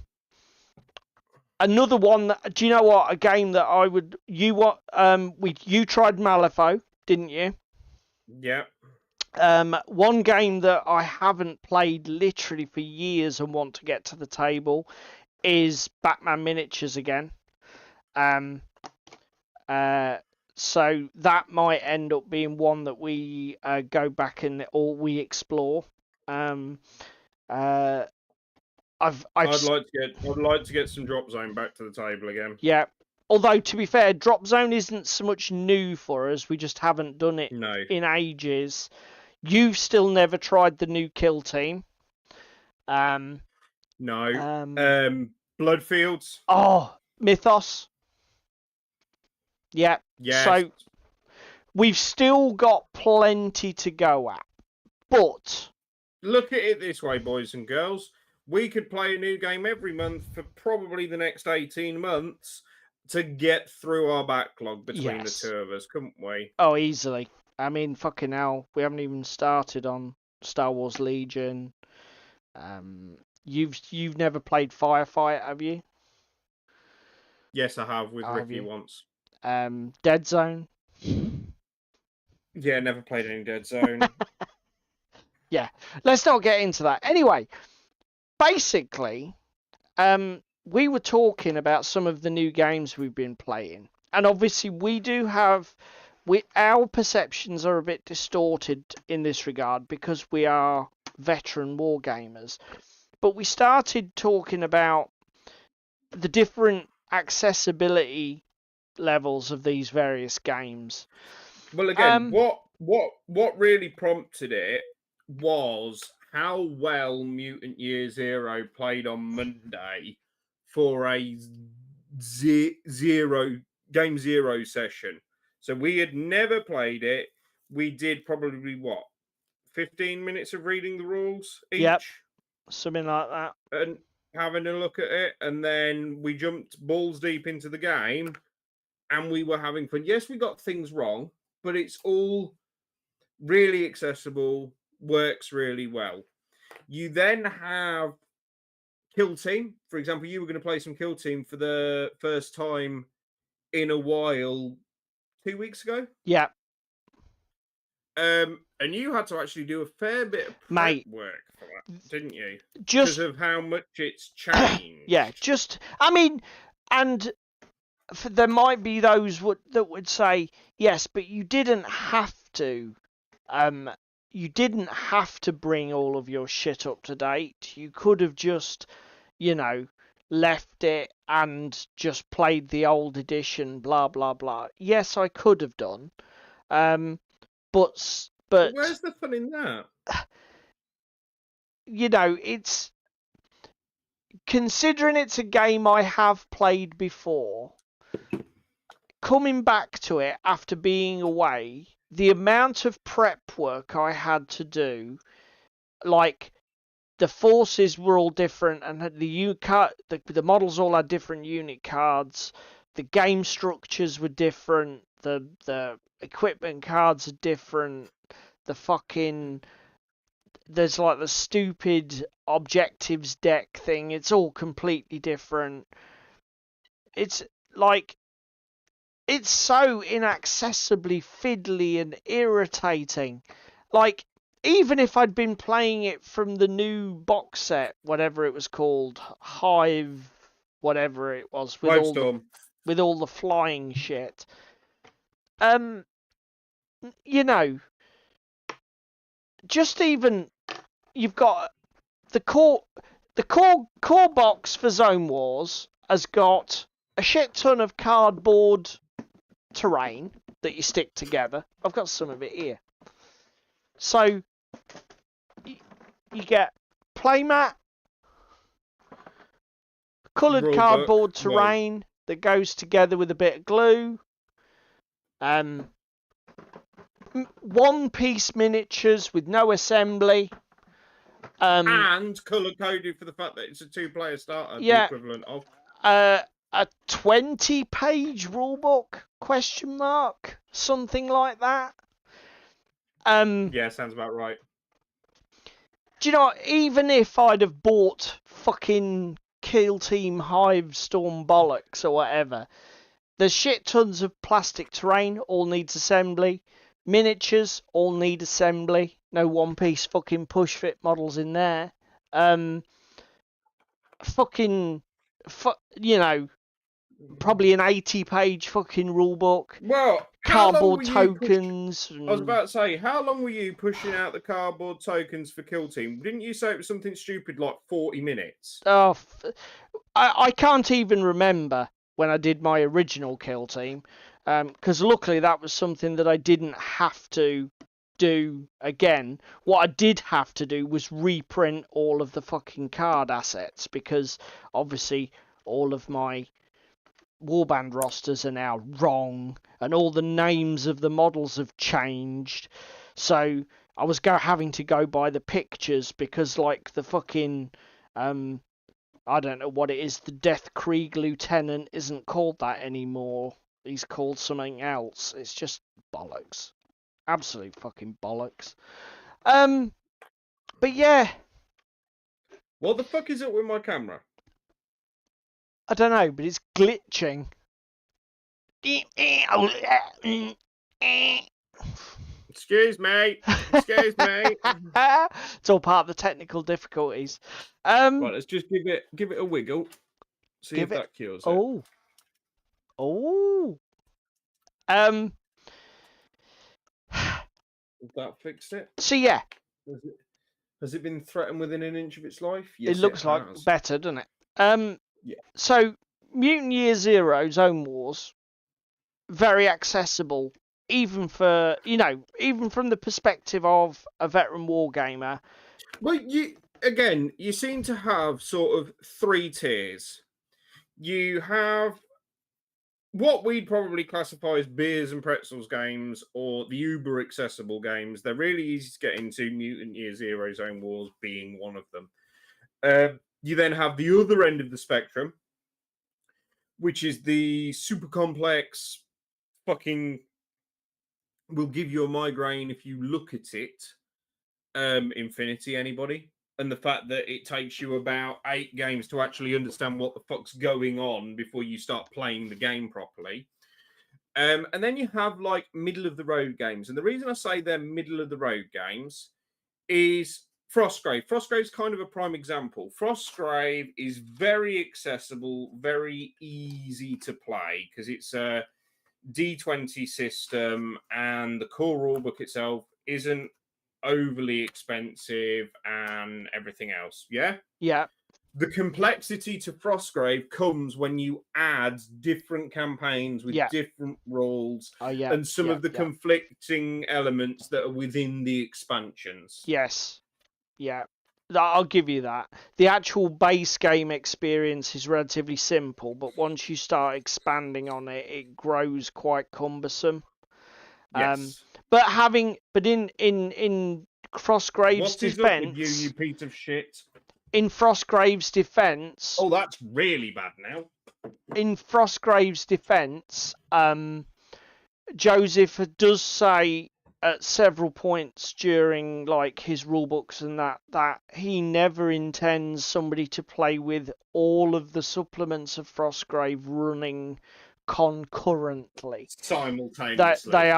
one that, do you know what? A game that I would, you tried Malifaux, didn't you? Yeah. One game that I haven't played literally for years and want to get to the table is Batman Miniatures again. So that might end up being one that we go back or we explore. I'd like to get some Drop Zone back to the table again. Yeah. Although, to be fair, Drop Zone isn't so much new for us. We just haven't done it in ages. You've still never tried the new Kill Team. No. Bloodfields. Oh, Mythos. Yeah. Yes. So we've still got plenty to go at. But look at it this way, boys and girls. We could play a new game every month for probably the next 18 months to get through our backlog between the two of us, couldn't we? Oh, easily. I mean, fucking hell, we haven't even started on Star Wars Legion. You've never played Firefight, have you? Yes, I have with Ricky once. Dead Zone. Yeah, never played any Dead Zone. Yeah, let's not get into that. Anyway, basically, we were talking about some of the new games we've been playing, and obviously we do have. Our perceptions are a bit distorted in this regard because we are veteran wargamers. But we started talking about the different accessibility levels of these various games. Well, again, what really prompted it was how well Mutant Year Zero played on Monday for a Game Zero session. So we had never played it. We did probably, 15 minutes of reading the rules each? Yep, something like that. And having a look at it. And then we jumped balls deep into the game. And we were having fun. Yes, we got things wrong. But it's all really accessible. Works really well. You then have Kill Team. For example, you were going to play some Kill Team for the first time in a while 2 weeks ago. Yeah. And you had to actually do a fair bit of prep work for that, didn't you? Because of how much it's changed. Yeah, I mean, and there might be those that would say, yes, but you didn't have to. You didn't have to bring all of your shit up to date. You could have just, left it and just played the old edition, blah, blah, blah. Yes, I could have done. But where's the fun in that? It's... Considering it's a game I have played before, coming back to it after being away, the amount of prep work I had to do, like... The forces were all different, and the models all had different unit cards. The game structures were different. The equipment cards are different. There's like the stupid objectives deck thing. It's all completely different. It's like it's so inaccessibly fiddly and irritating. Like, even if I'd been playing it from the new box set, whatever it was called, Hive, whatever it was, with all the flying shit, just even you've got the core box for Zone Wars has got a shit ton of cardboard terrain, that you stick together. I've got some of it here. So you get playmat, coloured cardboard terrain that goes together with a bit of glue. One-piece miniatures with no assembly. And colour-coded for the fact that it's a two-player starter, yeah, the equivalent of... a 20-page rulebook, question mark? Something like that. Yeah, sounds about right. Do you know what? Even if I'd have bought fucking Kill Team Hive Storm bollocks or whatever, there's shit tons of plastic terrain, all needs assembly. Miniatures, all need assembly. No one-piece fucking push-fit models in there. Probably an 80-page fucking rulebook. Well, cardboard tokens. I was about to say, how long were you pushing out the cardboard tokens for Kill Team? Didn't you say it was something stupid like 40 minutes? Oh, I can't even remember when I did my original Kill Team, because luckily that was something that I didn't have to do again. What I did have to do was reprint all of the fucking card assets, because obviously all of my warband rosters are now wrong and all the names of the models have changed, so I was having to go by the pictures, because like the fucking I don't know what it is, the Death Krieg Lieutenant isn't called that anymore, he's called something else. It's just bollocks, absolute fucking bollocks. But yeah, what the fuck is it with my camera? I don't know, but it's glitching. Excuse me. Excuse me. It's all part of the technical difficulties. Right, let's just give it a wiggle. See if that cures it. Oh. That fixed it. So yeah. Has it been threatened within an inch of its life? Yes, it looks like better, doesn't it? Yeah. So Mutant Year Zero Zone Wars, very accessible, even for, even from the perspective of a veteran wargamer. Well, you seem to have sort of three tiers. You have what we'd probably classify as beers and pretzels games, or the uber accessible games. They're really easy to get into, Mutant Year Zero Zone Wars being one of them. You then have the other end of the spectrum, which is the super complex fucking will give you a migraine if you look at it. Infinity, anybody? And the fact that it takes you about 8 games to actually understand what the fuck's going on before you start playing the game properly. And then you have like middle of the road games. And the reason I say they're middle of the road games is Frostgrave. Frostgrave's kind of a prime example. Frostgrave is very accessible, very easy to play, because it's a D20 system and the core rulebook itself isn't overly expensive and everything else. Yeah? The complexity to Frostgrave comes when you add different campaigns with different rules and some of the conflicting elements that are within the expansions. Yes. Yeah. I'll give you that. The actual base game experience is relatively simple, but once you start expanding on it, it grows quite cumbersome. Yes. But in Frostgrave's defense, up with you piece of shit. In Frostgrave's defense, oh, that's really bad now. In Frostgrave's defense, Joseph does say at several points during like his rulebooks and that he never intends somebody to play with all of the supplements of Frostgrave running concurrently, simultaneously. They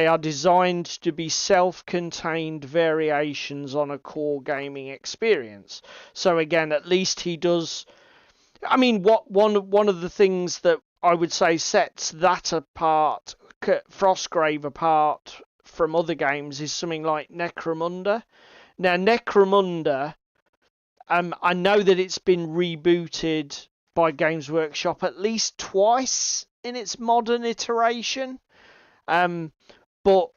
are designed to be self-contained variations on a core gaming experience. So again, at least he does. I mean, one of the things that I would say sets that apart, Frostgrave apart from other games, is something like Necromunda. Now, Necromunda, I know that it's been rebooted by Games Workshop at least twice in its modern iteration. But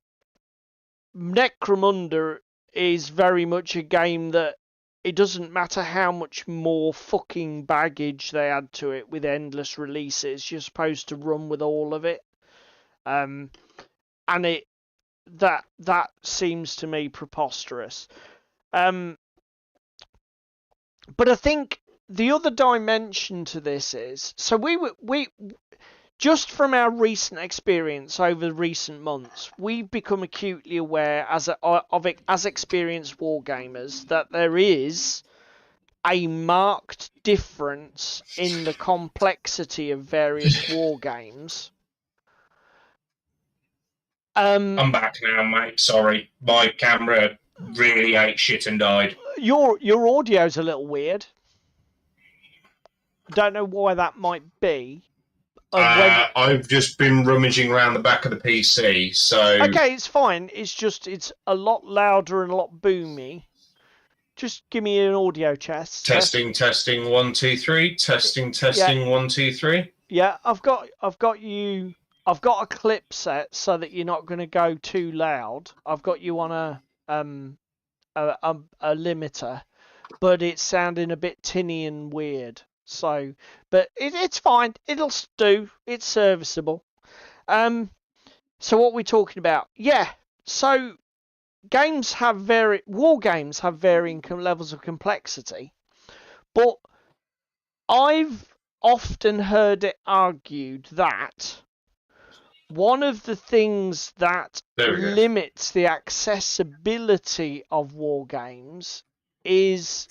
Necromunda is very much a game that it doesn't matter how much more fucking baggage they add to it with endless releases, you're supposed to run with all of it. And that seems to me preposterous. But I think the other dimension to this is, so we just from our recent experience over recent months, we've become acutely aware as experienced wargamers that there is a marked difference in the complexity of various wargames. I'm back now, mate. Sorry, my camera really ate shit and died. Your audio's a little weird. Don't know why that might be. I've just been rummaging around the back of the PC, so... Okay, it's fine. It's a lot louder and a lot boomy. Just give me an audio test. Testing, 1, 2, 3. Testing, 1, 2, 3. Yeah, I've got a clip set so that you're not going to go too loud. I've got you on a limiter, but it's sounding a bit tinny and weird. So, but it's fine. It'll do. It's serviceable. So what we're talking about? Yeah. So war games have varying levels of complexity, but I've often heard it argued that one of the things that limits the accessibility of war games is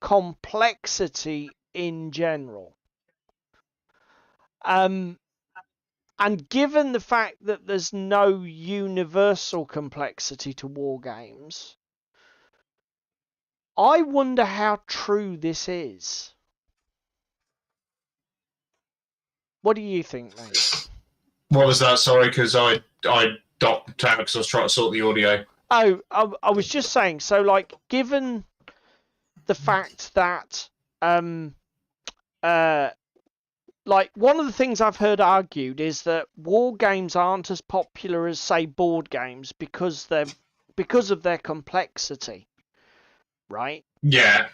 complexity in general. And given the fact that there's no universal complexity to war games, I wonder how true this is. What do you think, mate? What was that? Sorry, because I docked out because I was trying to sort the audio. Oh, I was just saying, so like, given the fact that like, one of the things I've heard argued is that war games aren't as popular as, say, board games because of their complexity, right? Yeah.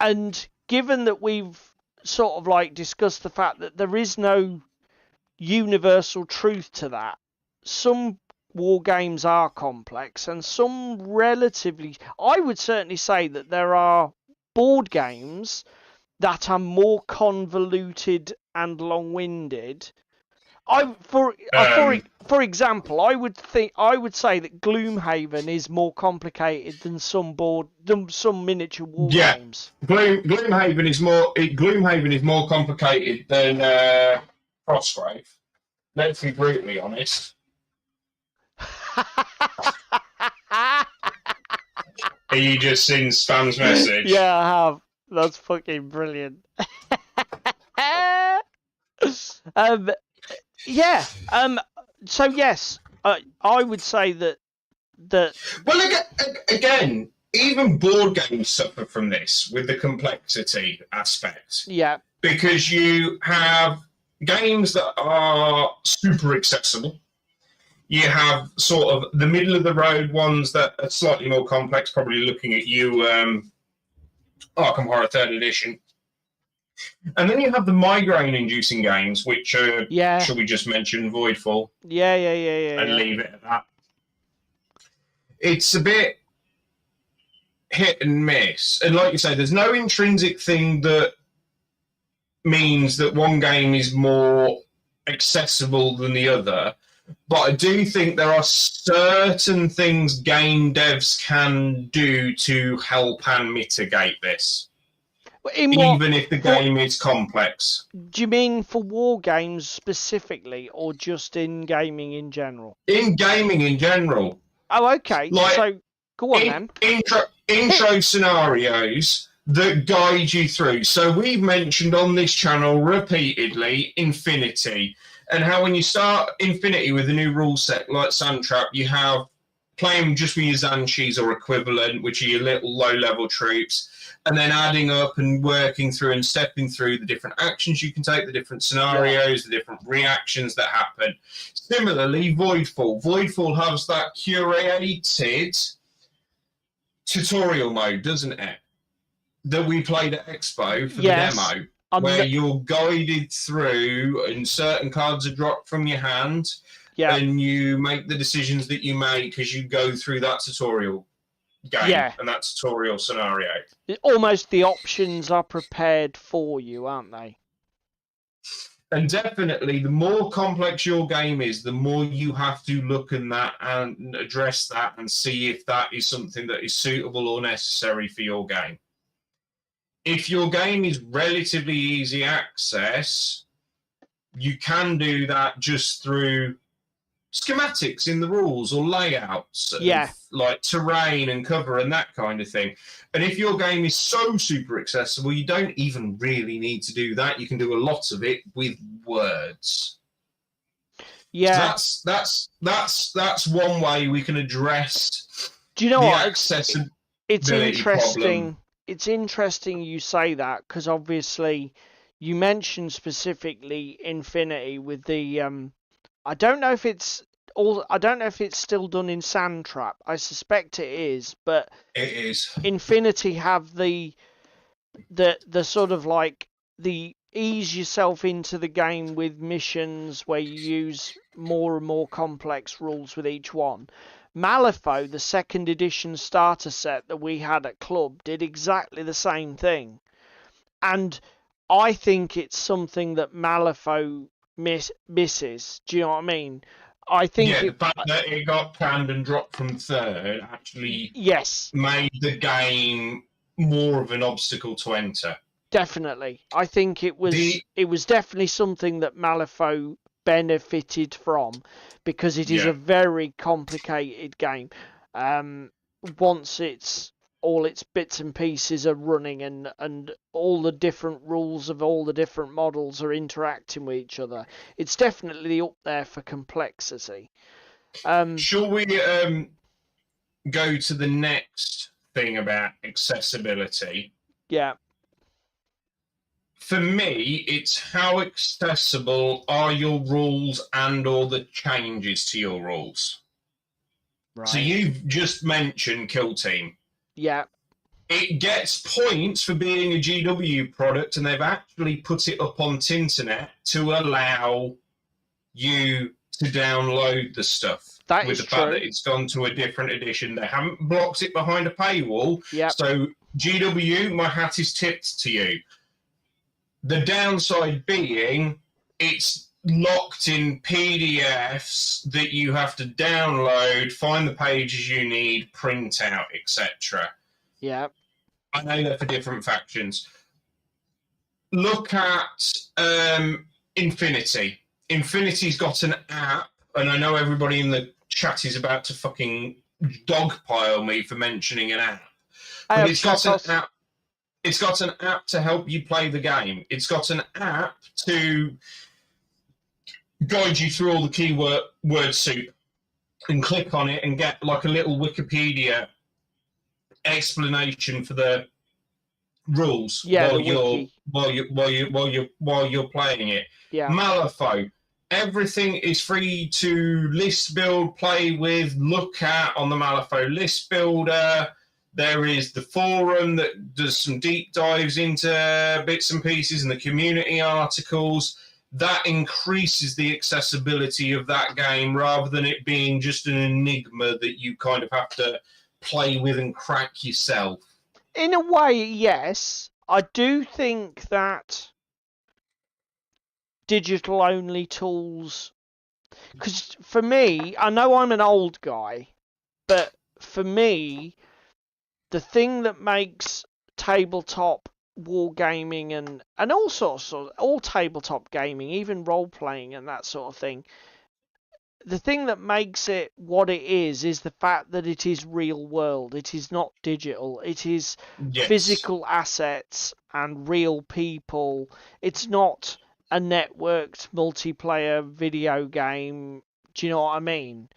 And given that we've sort of like discussed the fact that there is no universal truth to that, some war games are complex and some relatively, I would certainly say that there are board games that are more convoluted and long-winded. For example, I would say that Gloomhaven is more complicated than some miniature war games. Gloomhaven is more complicated than Frostgrave. Let's be brutally honest. Are you just seen Spam's message? Yeah, I have. That's fucking brilliant. Yeah. So yes, I would say that. Well, again, even board games suffer from this with the complexity aspect. Yeah. Because you have games that are super accessible. You have sort of the middle of the road ones that are slightly more complex. Probably looking at you, Arkham Horror 3rd Edition. And then you have the migraine-inducing games, which are, shall we just mention, Voidfall? Yeah. And leave it at that. It's a bit hit and miss. And like you say, there's no intrinsic thing that means that one game is more accessible than the other. But I do think there are certain things game devs can do to help and mitigate this. Even if the game is complex. Do you mean for war games specifically, or just in gaming in general? In gaming in general. Oh, okay. Like, so, go on then. Intro scenarios that guide you through. So we've mentioned on this channel repeatedly Infinity, and how when you start Infinity with a new rule set like Sandtrap, you have playing just with your Zanshees or equivalent, which are your little low-level troops, and then adding up and working through and stepping through the different actions you can take, the different scenarios, the different reactions that happen. Similarly, Voidfall has that curated tutorial mode, doesn't it? That we played at Expo for the demo, where you're guided through and certain cards are dropped from your hand, and you make the decisions that you make as you go through that tutorial game and that tutorial scenario. Almost the options are prepared for you, aren't they? And definitely, the more complex your game is, the more you have to look at that and address that and see if that is something that is suitable or necessary for your game. If your game is relatively easy access, you can do that just through schematics in the rules or layouts, like terrain and cover and that kind of thing. And if your game is so super accessible, you don't even really need to do that. You can do a lot of it with words. Yeah, so that's one way we can address. Do you know what? It's interesting. Problem. It's interesting you say that, because obviously you mentioned specifically Infinity with the I don't know if it's still done in Sandtrap. I suspect it is, but it is. Infinity have the sort of like the ease yourself into the game with missions where you use more and more complex rules with each one. Malifaux, the second edition starter set that we had at Club, did exactly the same thing. And I think it's something that Malifaux misses. Do you know what I mean? I think the fact that it got panned and dropped from third actually made the game more of an obstacle to enter. Definitely. I think it was definitely something that Malifaux benefited from, because it is a very complicated game. Once all its bits and pieces are running and all the different rules of all the different models are interacting with each other, it's definitely up there for complexity. Shall we go to the next thing about accessibility? Yeah. For me, it's how accessible are your rules and or the changes to your rules. Right. So you've just mentioned Kill Team. Yeah. It gets points for being a GW product, and they've actually put it up on Tinternet to allow you to download the stuff. That with is the fact true. that it's gone to a different edition. They haven't blocked it behind a paywall. Yeah. So GW, my hat is tipped to you. The downside being it's locked in PDFs that you have to download, find the pages you need, print out, etc. Yeah. I know they're for different factions. Look at Infinity. Infinity's got an app, and I know everybody in the chat is about to fucking dogpile me for mentioning an app. But it's got an app. It's got an app to help you play the game. It's got an app to guide you through all the keyword soup, and click on it and get like a little Wikipedia explanation for the rules while you're playing it. Yeah. Malifaux. Everything is free to list build, play with, look at on the Malifaux list builder. There is the forum that does some deep dives into bits and pieces and the community articles. That increases the accessibility of that game rather than it being just an enigma that you kind of have to play with and crack yourself. In a way, yes. I do think that digital-only tools... Because for me, I know I'm an old guy, but for me, the thing that makes tabletop wargaming and all sorts of all tabletop gaming, even role playing and that sort of thing, the thing that makes it what it is the fact that it is real world. It is not digital. It is physical assets and real people. It's not a networked multiplayer video game. Do you know what I mean?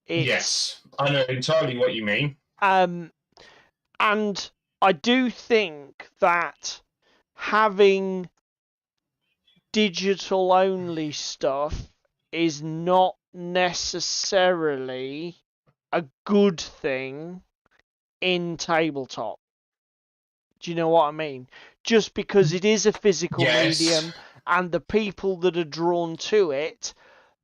Yes, I know entirely what you mean. And I do think that having digital-only stuff is not necessarily a good thing in tabletop. Do you know what I mean? Just because it is a physical Yes. medium and the people that are drawn to it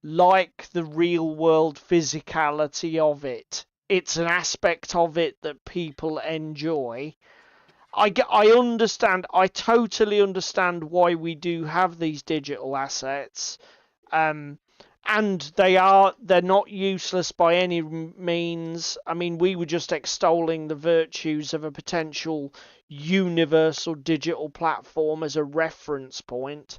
like the real world physicality of it. It's an aspect of it that people enjoy. I understand, I totally understand why we do have these digital assets. And they're not useless by any means. I mean, we were just extolling the virtues of a potential universal digital platform as a reference point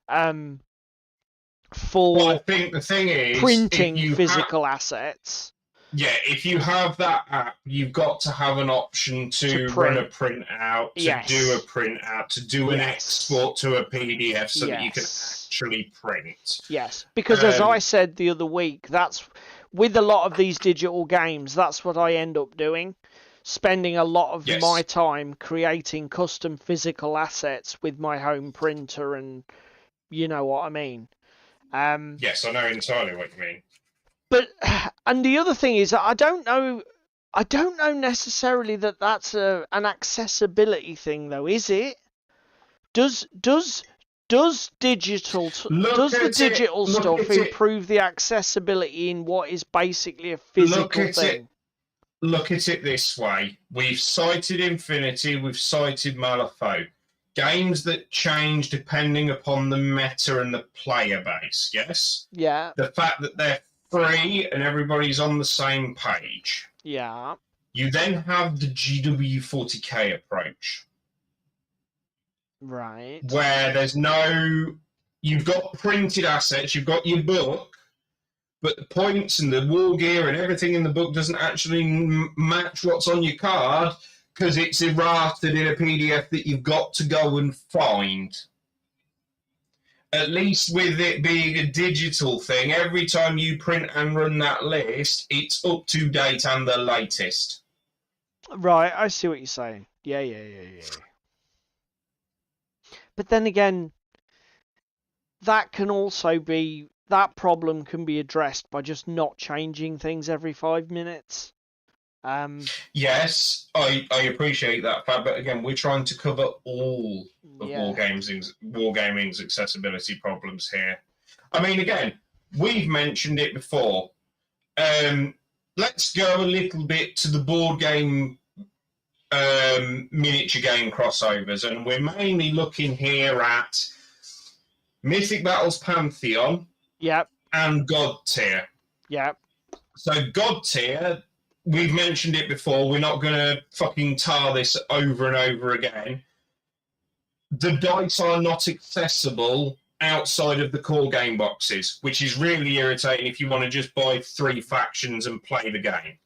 for Well, I think the thing is, printing physical assets. Yeah, if you have that app, you've got to have an option to run a print out, to do a print out, to do an export to a PDF so that you can actually print. Yes, because as I said the other week, that's with a lot of these digital games, that's what I end up doing. Spending a lot of my time creating custom physical assets with my home printer, and you know what I mean. Yes, I know entirely what you mean. But and the other thing is, I don't know necessarily that that's an accessibility thing, though, is it? Does the digital stuff improve the accessibility in what is basically a physical thing? Look at it this way: we've cited Infinity, we've cited Malifaux, games that change depending upon the meta and the player base. Yes. Yeah. The fact that they're free and everybody's on the same page. Yeah. You then have the GW40K approach. Right. Where you've got printed assets, you've got your book, but the points and the war gear and everything in the book doesn't actually match what's on your card because it's errated in a PDF that you've got to go and find. At least with it being a digital thing, every time you print and run that list, it's up to date and the latest. Right, I see what you're saying. Yeah. But then again, that problem can be addressed by just not changing things every 5 minutes. Yes, I appreciate that fact, but again, we're trying to cover all of wargaming's accessibility problems here. I mean, again, we've mentioned it before. Let's go a little bit to the board game miniature game crossovers, and we're mainly looking here at Mythic Battles Pantheon and God Tier. Yep. So God Tier, we've mentioned it before, we're not going to fucking tar this over and over again. The dice are not accessible outside of the core game boxes, which is really irritating if you want to just buy 3 factions and play the game.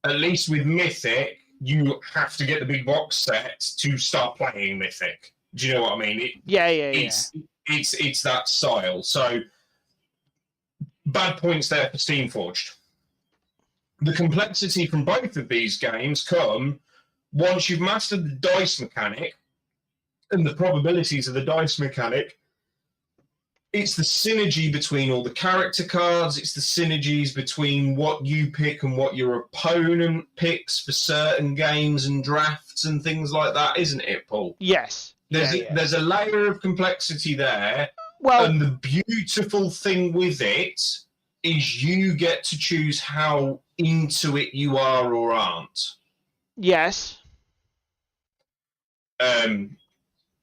At least with Mythic, you have to get the big box set to start playing Mythic. Do you know what I mean? It's that style. So, bad points there for Steamforged. The complexity from both of these games come once you've mastered the dice mechanic and the probabilities of the dice mechanic. It's the synergy between all the character cards. It's the synergies between what you pick and what your opponent picks for certain games and drafts and things like that, isn't it, Paul? Yes. There's a layer of complexity there. Well, and the beautiful thing with it is you get to choose how into it you are or aren't. Yes.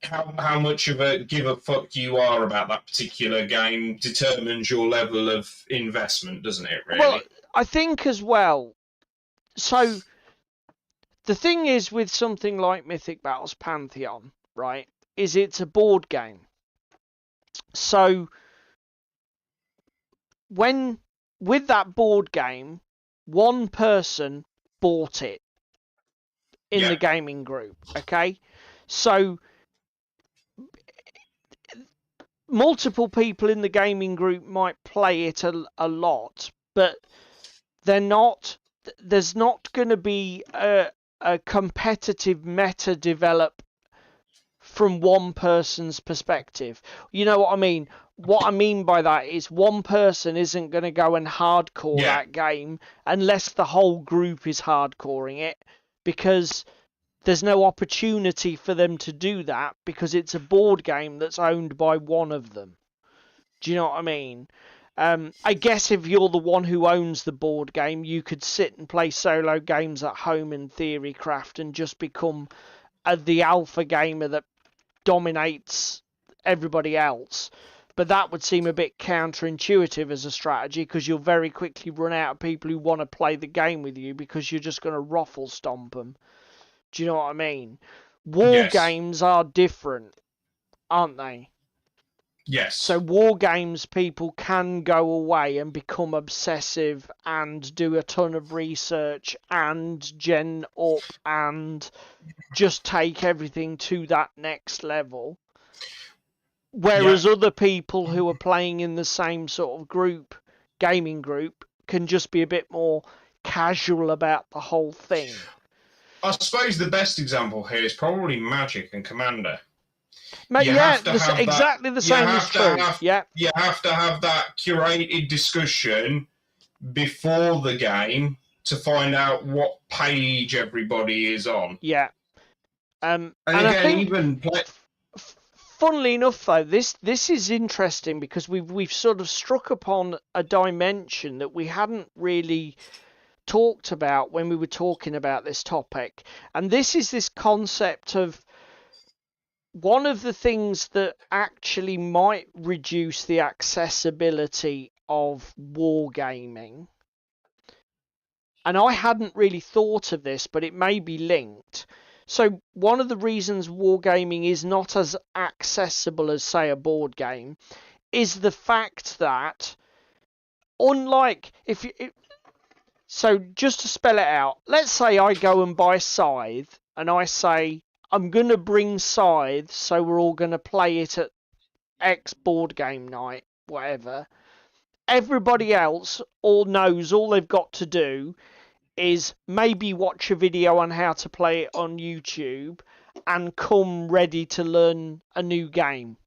How much of a give a fuck you are about that particular game determines your level of investment, doesn't it, really? Well, I think as well. So, the thing is with something like Mythic Battles Pantheon, right, is it's a board game. So, with that board game, one person bought it in the gaming group, okay? So, multiple people in the gaming group might play it a lot, but there's not going to be a competitive meta develop from one person's perspective. You know what I mean? what I mean by that is one person isn't going to go and hardcore Yeah. that game unless the whole group is hardcoring it, because there's no opportunity for them to do that because it's a board game that's owned by one of them. Do you know what I mean? I guess if you're the one who owns the board game, you could sit and play solo games at home in Theorycraft and just become the alpha gamer that dominates everybody else. But that would seem a bit counterintuitive as a strategy, because you'll very quickly run out of people who want to play the game with you because you're just going to ruffle stomp them. Do you know what I mean? War games are different, aren't they? Yes. So war games, people can go away and become obsessive and do a ton of research and gen up and just take everything to that next level. Whereas other people who are playing in the same sort of group, gaming group, can just be a bit more casual about the whole thing. I suppose the best example here is probably Magic and Commander. Exactly the same is true. You have to have that curated discussion before the game to find out what page everybody is on. Yeah. And again, I think funnily enough, though, this is interesting because we've sort of struck upon a dimension that we hadn't really talked about when we were talking about this topic, and this is this concept of one of the things that actually might reduce the accessibility of wargaming. And I hadn't really thought of this, but it may be linked. So one of the reasons wargaming is not as accessible as, say, a board game is the fact that, unlike so just to spell it out, let's say I go and buy Scythe and I say, I'm going to bring Scythe, so we're all going to play it at X board game night, whatever. Everybody else all knows all they've got to do is maybe watch a video on how to play it on YouTube and come ready to learn a new game,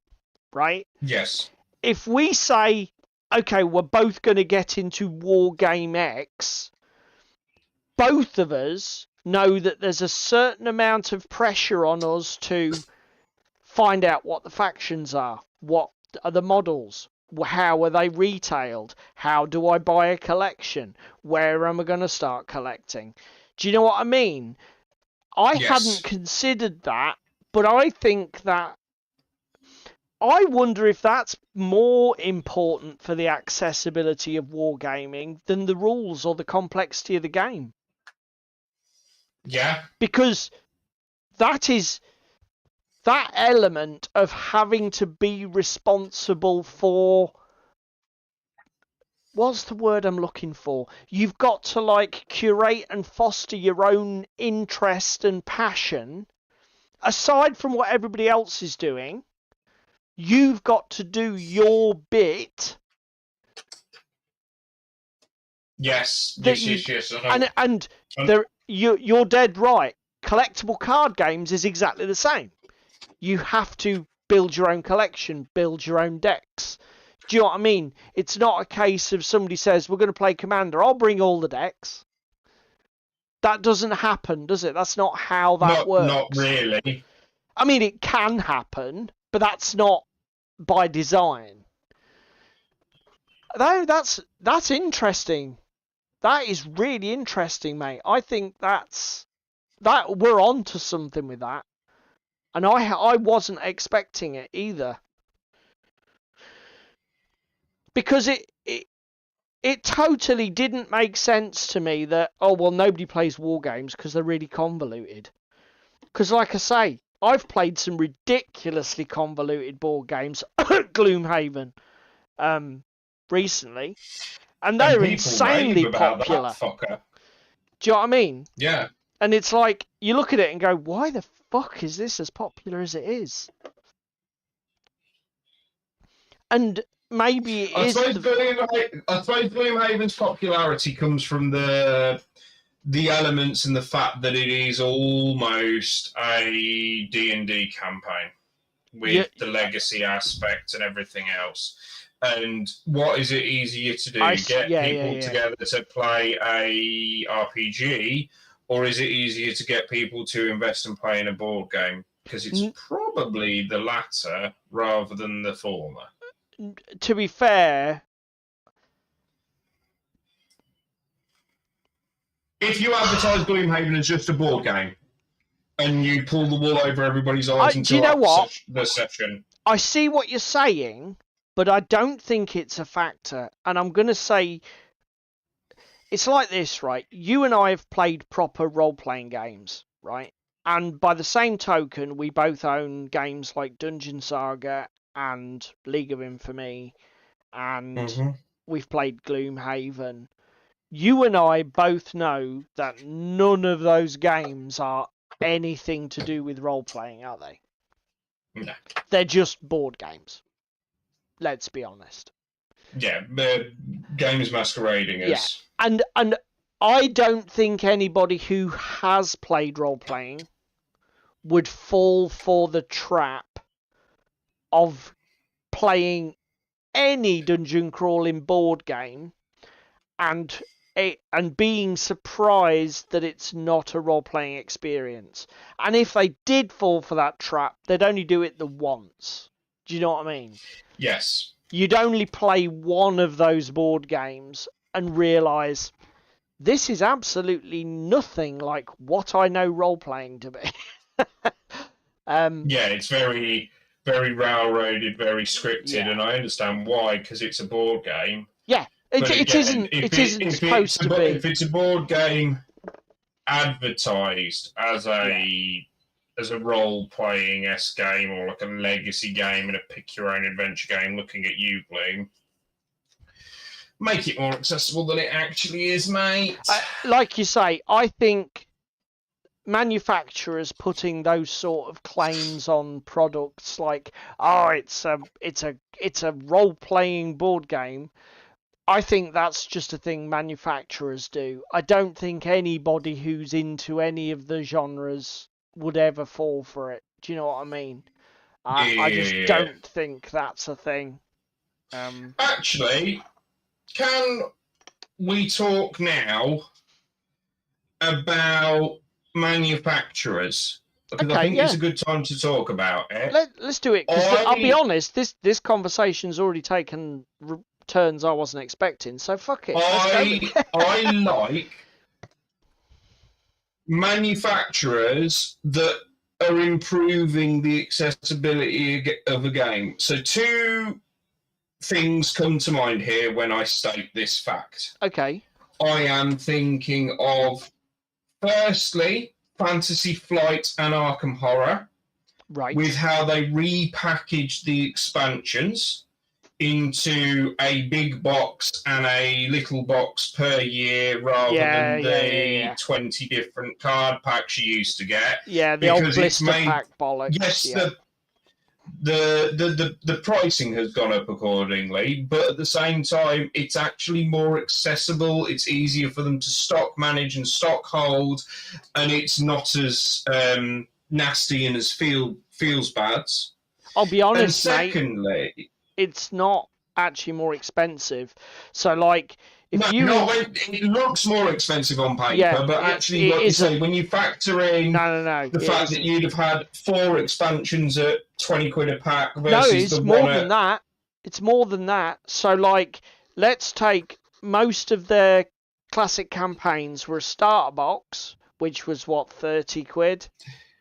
right? Yes. If we say, okay, we're both going to get into War Game X, both of us know that there's a certain amount of pressure on us to find out what the factions are, what are the models, how are they retailed, how do I buy a collection, where am I going to start collecting. Do you know what I mean? I hadn't considered that, but I think that I wonder if that's more important for the accessibility of wargaming than the rules or the complexity of the game. Yeah. Because that element of having to be responsible for, what's the word I'm looking for? You've got to like curate and foster your own interest and passion. Aside from what everybody else is doing, you've got to do your bit. Yes. And you're dead right. Collectible card games is exactly the same. You have to build your own collection, build your own decks. Do you know what I mean? It's not a case of somebody says, we're going to play Commander, I'll bring all the decks. That doesn't happen, does it? That's not how that works. Not really. I mean, it can happen, but that's not by design. Though that's interesting. That is really interesting, mate. I think that we're on to something with that. And I wasn't expecting it either. Because it totally didn't make sense to me that, oh, well, nobody plays war games because they're really convoluted. Because, like I say, I've played some ridiculously convoluted board games, Gloomhaven, recently, and they're insanely popular. Do you know what I mean? Yeah. And it's like, you look at it and go, why the fuck is this as popular as it is? And maybe it is. I suppose Gloomhaven's popularity comes from the elements and the fact that it is almost a D&D campaign. with the legacy aspect and everything else. And what is it easier to do? Get people together to play a RPG, or is it easier to get people to invest and play in a board game? Because it's probably the latter rather than the former. To be fair, if you advertise Gloomhaven as just a board game and you pull the wool over everybody's eyes until the session, I see what you're saying, but I don't think it's a factor. And I'm going to say, it's like this, right? You and I have played proper role-playing games, right? And by the same token, we both own games like Dungeon Saga and League of Infamy, and we've played Gloomhaven. You and I both know that none of those games are anything to do with role-playing, are they? No. They're just board games. Let's be honest. Yeah, they're games masquerading as... Yeah, and I don't think anybody who has played role-playing would fall for the trap of playing any dungeon crawling board game and being surprised that it's not a role-playing experience. And if they did fall for that trap, they'd only do it the once. Do you know what I mean? Yes. You'd only play one of those board games and realise this is absolutely nothing like what I know role-playing to be. Yeah, it's very, very railroaded, very scripted, and I understand why, because it's a board game. Yeah. It isn't supposed to be. If it's a board game advertised as a role-playing game, or like a legacy game and a pick-your-own-adventure game, looking at you, Bloom, make it more accessible than it actually is, mate. Like you say, I think manufacturers putting those sort of claims on products, like, oh, it's a role-playing board game. I think that's just a thing manufacturers do. I don't think anybody who's into any of the genres would ever fall for it. Do you know what I mean? I just don't think that's a thing. Actually, can we talk now about manufacturers? Because I think it's a good time to talk about it. Let's do it. Because I'll be honest, this conversation's already taken turns I wasn't expecting, so fuck it. I like manufacturers that are improving the accessibility of a game. So two things come to mind here when I state this fact. Okay. I am thinking of, firstly, Fantasy Flight and Arkham Horror. Right. With how they repackaged the expansions into a big box and a little box per year rather than the 20 different card packs you used to get. Yeah, the old blister pack bollocks. Yes, the pricing has gone up accordingly, but at the same time, it's actually more accessible. It's easier for them to stock manage and stock hold, and it's not as nasty and as feels bad. I'll be honest, and secondly, mate, it's not actually more expensive. So, like, it looks more expensive on paper, but actually, what you say, when you factor in the fact that you'd have had 4 expansions at 20 quid a pack versus it's more than that. It's more than that. So, like, let's take most of their classic campaigns were a starter box, which was, 30 quid?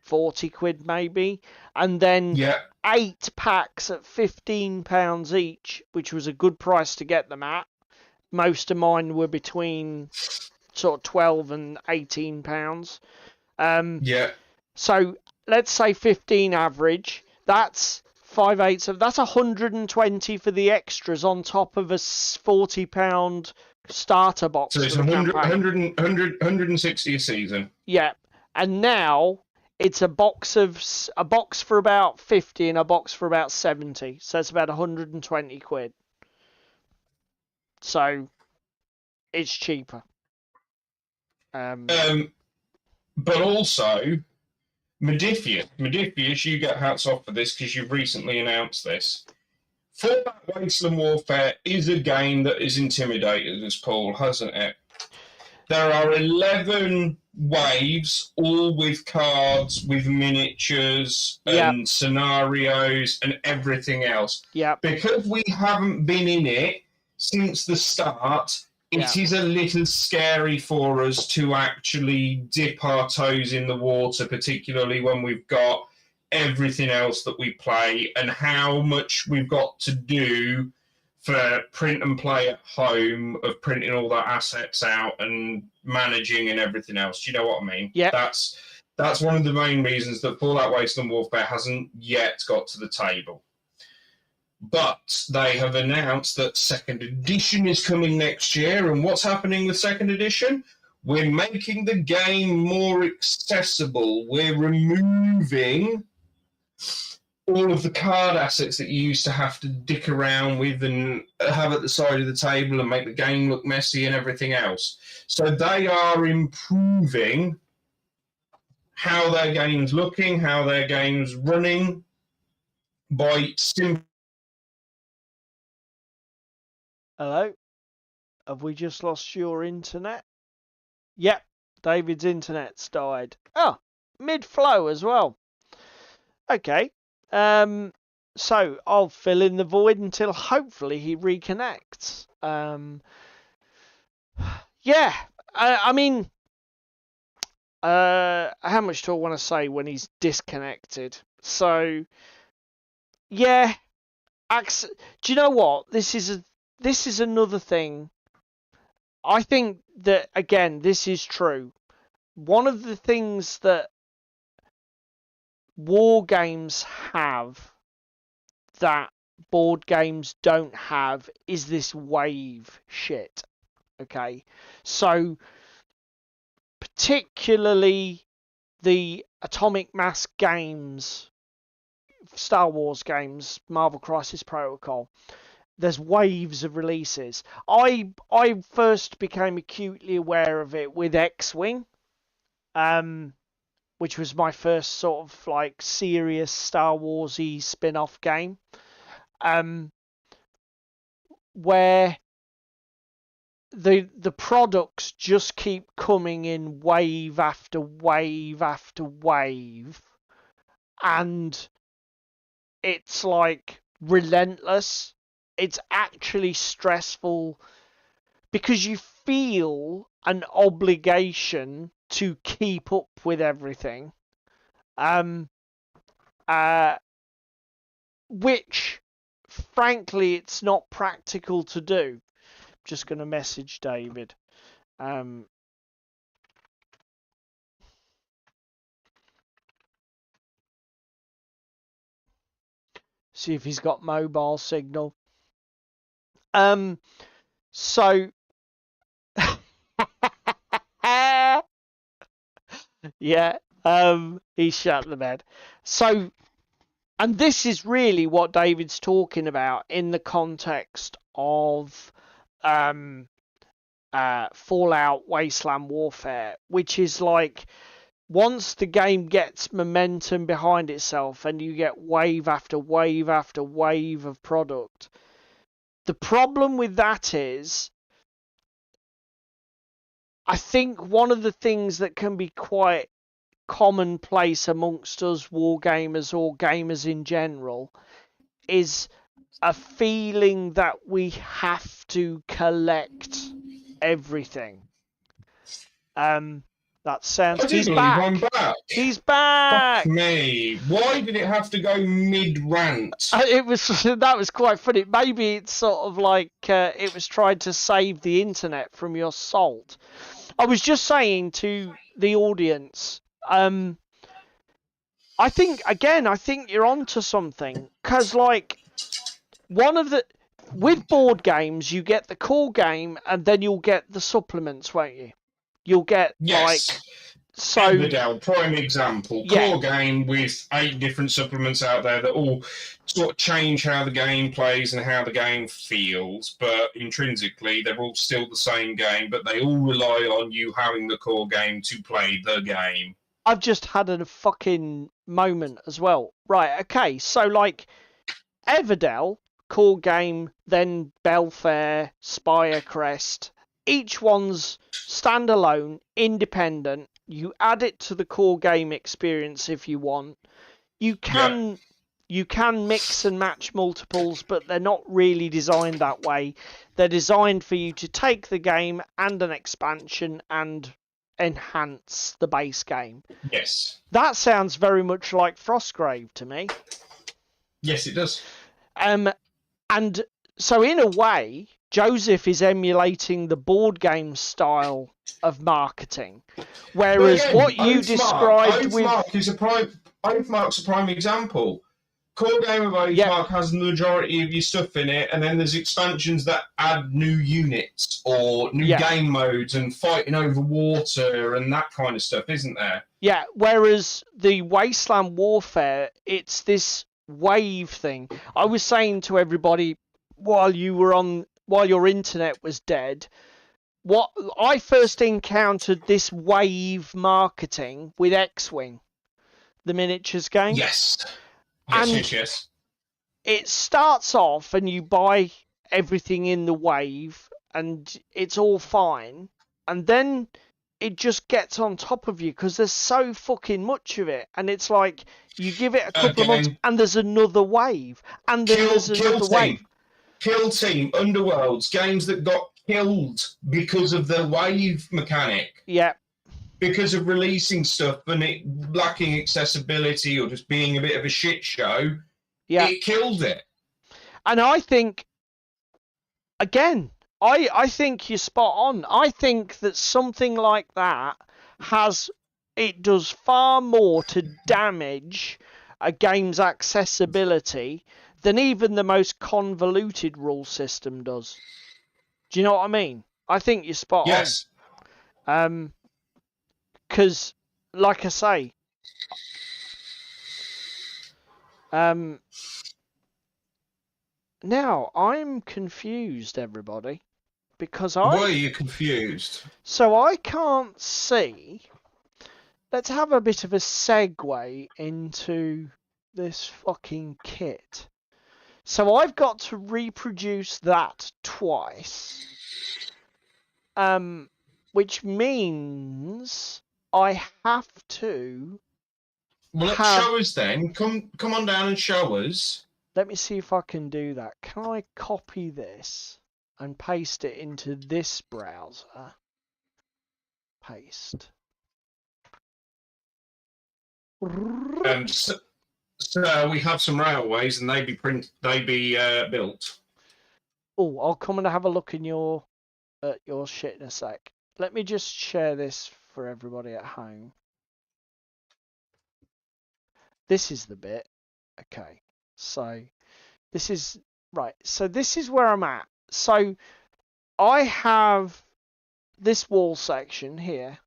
40 quid maybe, and then 8 packs at £15 each, which was a good price to get them at. Most of mine were between sort of £12 and £18. So let's say 15 average. That's 5/8 of that's 120 for the extras on top of a £40 starter box. So it's 160 a season. Yeah, and now it's a box for about 50 and a box for about 70. So it's about 120 quid. So it's cheaper. But also, Modifius, you get hats off for this because you've recently announced this. Fallout Wasteland Warfare is a game that has intimidated us, Paul, hasn't it? There are 11 waves, all with cards, with miniatures and scenarios and everything else. Yeah. Because we haven't been in it since the start, it is a little scary for us to actually dip our toes in the water, particularly when we've got everything else that we play and how much we've got to do for print and play at home, of printing all the assets out and managing and everything else. Do you know what I mean? Yeah. That's one of the main reasons that Fallout Wasteland Warfare hasn't yet got to the table. But they have announced that second edition is coming next year. And what's happening with second edition? We're making the game more accessible. We're removing all of the card assets that you used to have to dick around with and have at the side of the table and make the game look messy and everything else. So they are improving how their game's looking, how their game's running by simply... Hello? Have we just lost your internet? Yep, David's internet's died. Oh, mid-flow as well. Okay. So I'll fill in the void until hopefully he reconnects. Yeah, I mean, how much do I want to say when he's disconnected? So, yeah, do you know what? This is another thing. I think that, again, this is true. One of the things that war games have that board games don't have is this wave shit. Okay, so particularly the Atomic Mass games, Star Wars games, Marvel Crisis Protocol, there's waves of releases. I first became acutely aware of it with X-Wing, which was my first sort of like serious Star Wars-y spin-off game, where the products just keep coming in wave after wave after wave, and it's like relentless. It's actually stressful because you feel an obligation to keep up with everything, which frankly it's not practical to do. Just going to message David. See if he's got mobile signal. So yeah, he shut the bed. So, and this is really what David's talking about in the context of Fallout Wasteland Warfare, which is like, once the game gets momentum behind itself and you get wave after wave after wave of product, the problem with that is, I think one of the things that can be quite commonplace amongst us wargamers or gamers in general is a feeling that we have to collect everything. That sounds... He's back. He's back. Fuck me. Why did it have to go mid-rant? That was quite funny. Maybe it's sort of like it was trying to save the internet from your salt. I was just saying to the audience, I think you're onto something, because like with board games, you get the core game and then you'll get the supplements, won't you? You'll get prime example, core game with 8 different supplements out there that all sort of change how the game plays and how the game feels, but intrinsically they're all still the same game, but they all rely on you having the core game to play the game. I've just had a fucking moment as well. Right, okay, so like Everdell, core game, then Belfair, Spirecrest, each one's standalone, independent. You add it to the core game experience if you want. You can mix and match multiples, but they're not really designed that way. They're designed for you to take the game and an expansion and enhance the base game. Yes. That sounds very much like Frostgrave to me. Yes, it does. And so in a way, Joseph is emulating the board game style of marketing, whereas again, what you described with Oathmark's a prime example. Core game of Oathmark has the majority of your stuff in it, and then there's expansions that add new units or new game modes and fighting over water and that kind of stuff, isn't there? Yeah, whereas the Wasteland Warfare, it's this wave thing. I was saying to everybody while your internet was dead, what I first encountered this wave marketing with X-Wing, the miniatures game. Yes. Yes. It starts off and you buy everything in the wave and it's all fine, and then it just gets on top of you because there's so fucking much of it, and it's like you give it a couple of months and there's another wave, and then there's another wave. Kill Team, Underworlds, games that got killed because of the wave mechanic. Yeah. Because of releasing stuff and it lacking accessibility or just being a bit of a shit show, it killed it. And I think, again, I think you're spot on. I think that something like that does far more to damage a game's accessibility than even the most convoluted rule system does. Do you know what I mean? I think you're spot on. Because, like I say, now I'm confused, everybody, because Why are you confused? So I can't see. Let's have a bit of a segue into this fucking kit. So I've got to reproduce that twice, which means I have to. Well, let's show us then. Come on down and show us. Let me see if I can do that. Can I copy this and paste it into this browser? Paste. So we have some railways, and they be built. Oh, I'll come and have a look in your shit in a sec. Let me just share this for everybody at home. This is the bit. Okay, so this is right. So this is where I'm at. So I have this wall section here.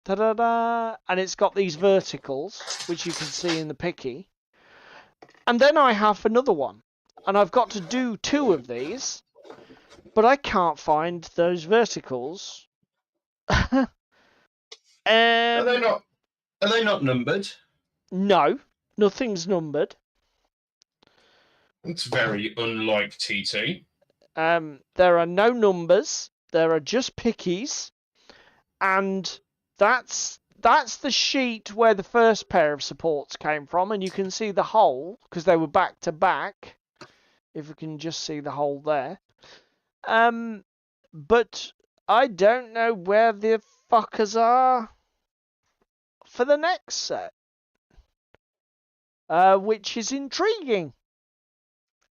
Da-da-da, and it's got these verticals, which you can see in the picky. And then I have another one, and I've got to do 2 of these, but I can't find those verticals. Are they not numbered? No, nothing's numbered. It's very unlike TT. There are no numbers. There are just pickies, and that's the sheet where the first pair of supports came from, and you can see the hole because they were back to back. If we can just see the hole there. But I don't know where the fuckers are for the next set, which is intriguing,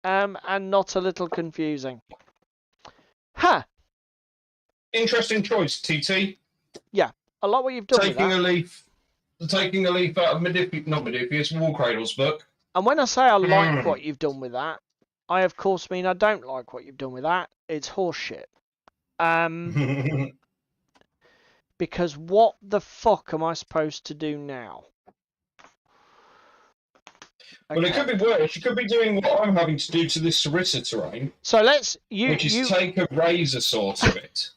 and not a little confusing. Huh. Interesting choice, TT. Yeah. I like what you've done with that. Taking a leaf out of Modiphius Warcradle's book. And when I say I like what you've done with that, I of course mean I don't like what you've done with that. It's horseshit. Because what the fuck am I supposed to do now? Okay. Well, it could be worse. You could be doing what I'm having to do to this Sarissa terrain. So let's which is take a razor saw to it.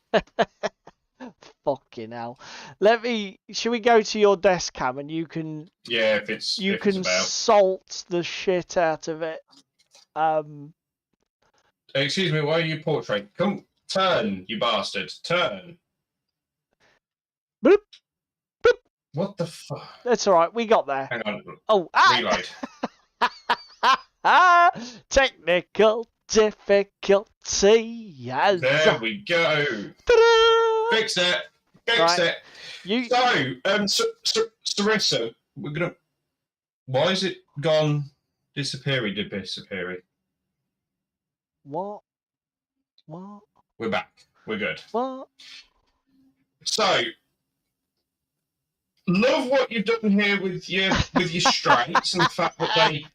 Fucking Fucking hell. Should we go to your desk cam and you can Yeah, if it's about. salt the shit out of it. Excuse me, why are you portrait? Come, turn, you bastard, turn. Bloop, bloop. What the fuck? That's all right. We got there. Hang on. Oh, Reload. Technical difficulty. Yes. There we go. Ta-da! Fixed it. Right. it. So, Sarissa, we're gonna. Why is it gone? Disappeary. What? We're back. We're good. What? So, love what you've done here with your straights and the fact that they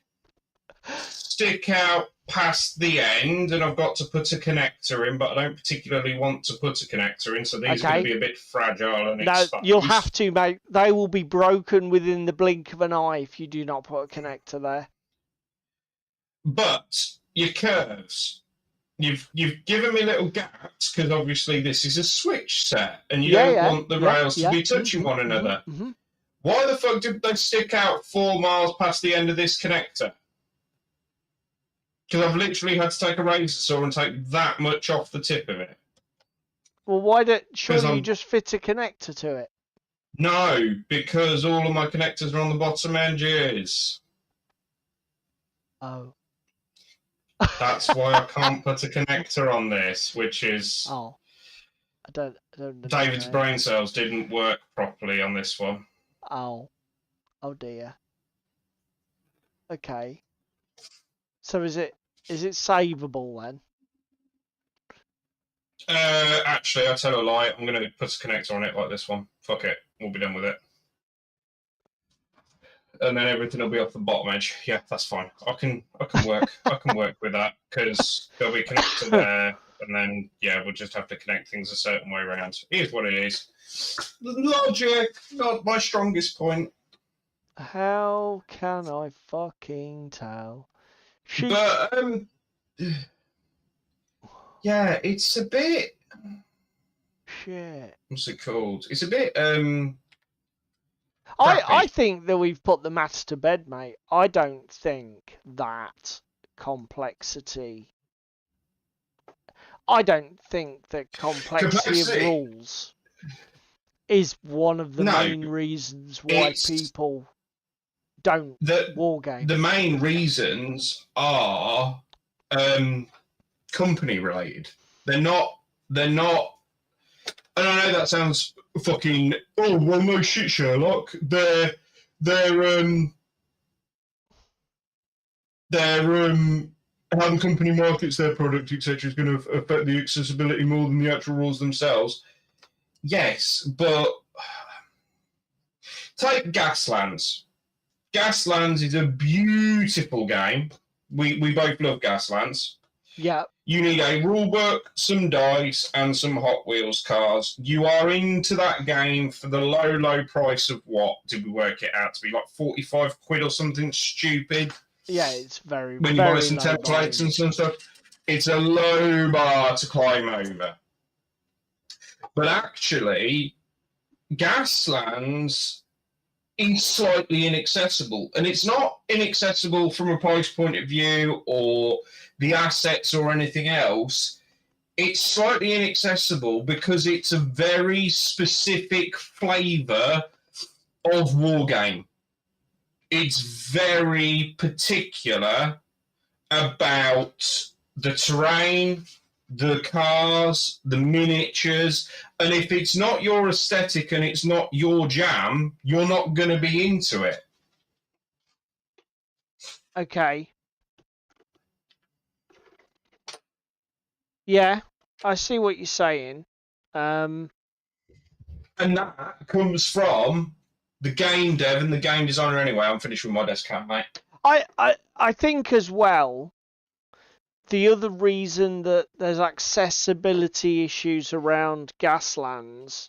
stick out past the end, and I've got to put a connector in, but I don't particularly want to put a connector in, so these are going to be a bit fragile and exposed. No, you'll have to, mate. They will be broken within the blink of an eye if you do not put a connector there. But your curves, you've given me little gaps because obviously this is a switch set, and you don't want the rails to be touching one another. Mm-hmm. Why the fuck did they stick out 4 miles past the end of this connector? Because I've literally had to take a razor saw and take that much off the tip of it. Well, surely you just fit a connector to it? No, because all of my connectors are on the bottom edges. Oh. That's why I can't put a connector on this, which is... Oh. I don't know. David's brain cells didn't work properly on this one. Oh. Oh dear. Okay. So is it savable then? Actually, I tell a lie. I'm going to put a connector on it like this one. Fuck it. We'll be done with it. And then everything will be off the bottom edge. Yeah, that's fine. I can work. I can work with that because there'll be a connector there, and then we'll just have to connect things a certain way around. Here's what it is. Logic, not my strongest point. How can I fucking tell? But yeah, it's a bit. Shit. What's it called? It's a bit I think that we've put the maths to bed, mate. I don't think that complexity. I don't think that complexity of rules is one of the main reasons why people don't wargame. The main reasons are company related. They're not. And I know that sounds fucking. Oh well, no shit, Sherlock. Their how the company markets their product, etc., is going to affect the accessibility more than the actual rules themselves. Yes, but take Gaslands. Gaslands is a beautiful game. We both love Gaslands. Yeah. You need a rulebook, some dice, and some Hot Wheels cars. You are into that game for the low price of what? Did we work it out to be like 45 quid or something stupid? Yeah, it's very when you buy some templates and some stuff. It's a low bar to climb over. But actually, Gaslands is slightly inaccessible. And it's not inaccessible from a price point of view or the assets or anything else. It's slightly inaccessible because it's a very specific flavour of wargame. It's very particular about the terrain, the cars, the miniatures, and if it's not your aesthetic and it's not your jam, you're not going to be into it. Okay. Yeah, I see what you're saying. And that comes from the game dev and the game designer anyway. I'm finished with my desk cam, mate. I think as well, the other reason that there's accessibility issues around Gaslands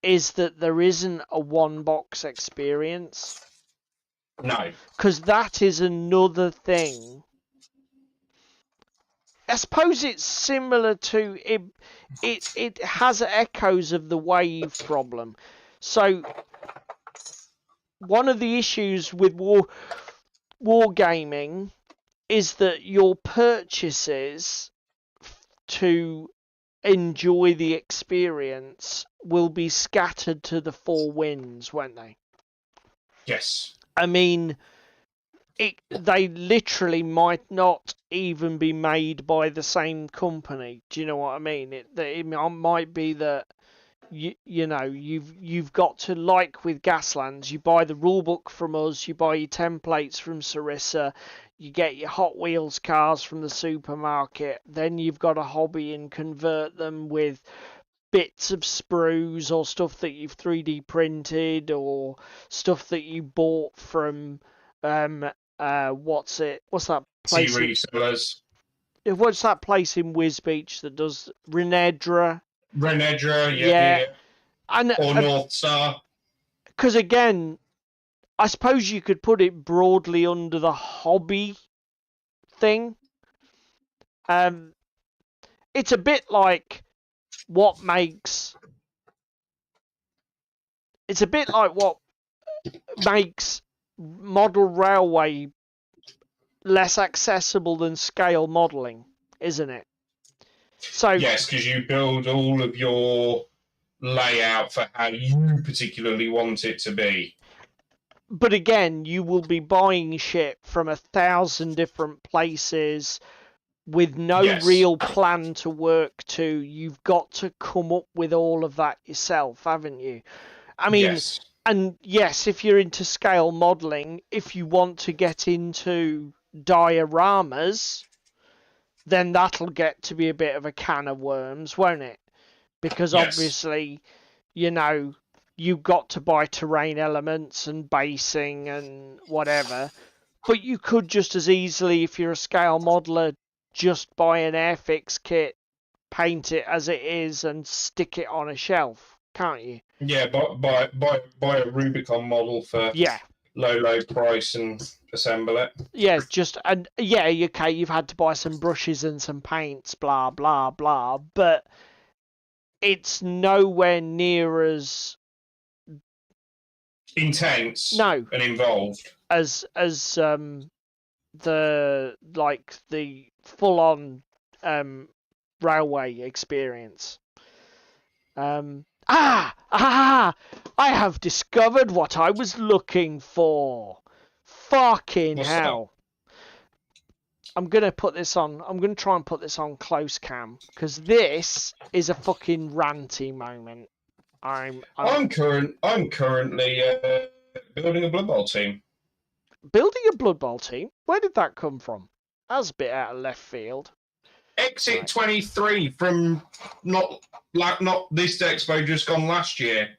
is that there isn't a one-box experience. No. Because that is another thing I suppose it's similar to it. It has echoes of the wave problem. So one of the issues with wargaming is that your purchases to enjoy the experience will be scattered to the four winds, won't they? Yes. I mean, they literally might not even be made by the same company. Do you know what I mean? It might be that you know you've got to, like with Gaslands, you buy the rulebook from us, you buy your templates from Sarissa, you get your Hot Wheels cars from the supermarket, then you've got a hobby and convert them with bits of sprues or stuff that you've 3D printed or stuff that you bought from what's that See place resellers. what's that place in Wisbeach that does Renedra? Renedra, Yeah. yeah. Or North Star. Because again, I suppose you could put it broadly under the hobby thing. It's a bit like what makes model railway less accessible than scale modelling, isn't it? So yes, because you build all of your layout for how you particularly want it to be. But again, you will be buying shit from 1,000 different places with no real plan to work to. You've got to come up with all of that yourself, haven't you? I mean, and yes, if you're into scale modelling, if you want to get into dioramas, then that'll get to be a bit of a can of worms, won't it? Because obviously, you know, you've got to buy terrain elements and basing and whatever. But you could just as easily, if you're a scale modeler, just buy an Airfix kit, paint it as it is, and stick it on a shelf, can't you? Yeah, buy a Rubicon model for low price and assemble it. Yeah, okay, you've had to buy some brushes and some paints, blah blah blah, but it's nowhere near as intense and involved as the full on railway experience. I have discovered what I was looking for. Fucking hell. I'm going to try and put this on close cam, because this is a fucking ranty moment. I'm currently building a Blood Bowl team. Building a Blood Bowl team? Where did that come from? That was a bit out of left field. Exit 23 from not this expo, just gone last year.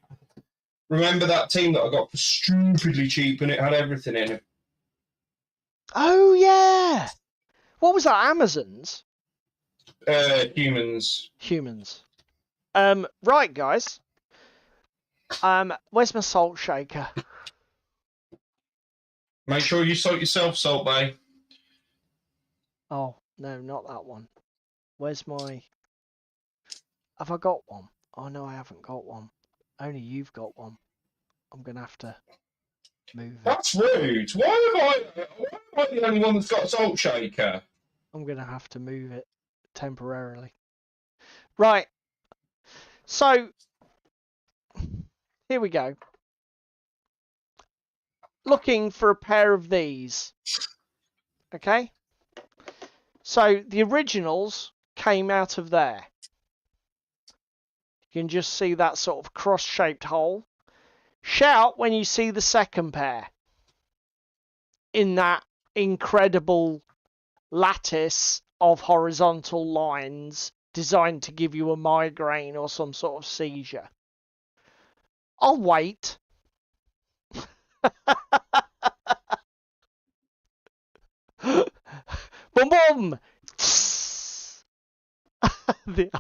Remember that team that I got for stupidly cheap and it had everything in it? Oh yeah. What was that? Amazons? Humans. Right, guys. Where's my salt shaker? Make sure you salt yourself, Salt Bay. Oh no, not that one. Where's my? Have I got one? Oh no, I haven't got one. Only you've got one. I'm gonna have to move it. That's rude. Why am I the only one that's got a salt shaker? I'm gonna have to move it temporarily. Right. So here we go. Looking for a pair of these. Okay. So the originals came out of there. You can just see that sort of cross-shaped hole. Shout when you see the second pair in that incredible lattice of horizontal lines designed to give you a migraine or some sort of seizure. I'll wait. Boom boom!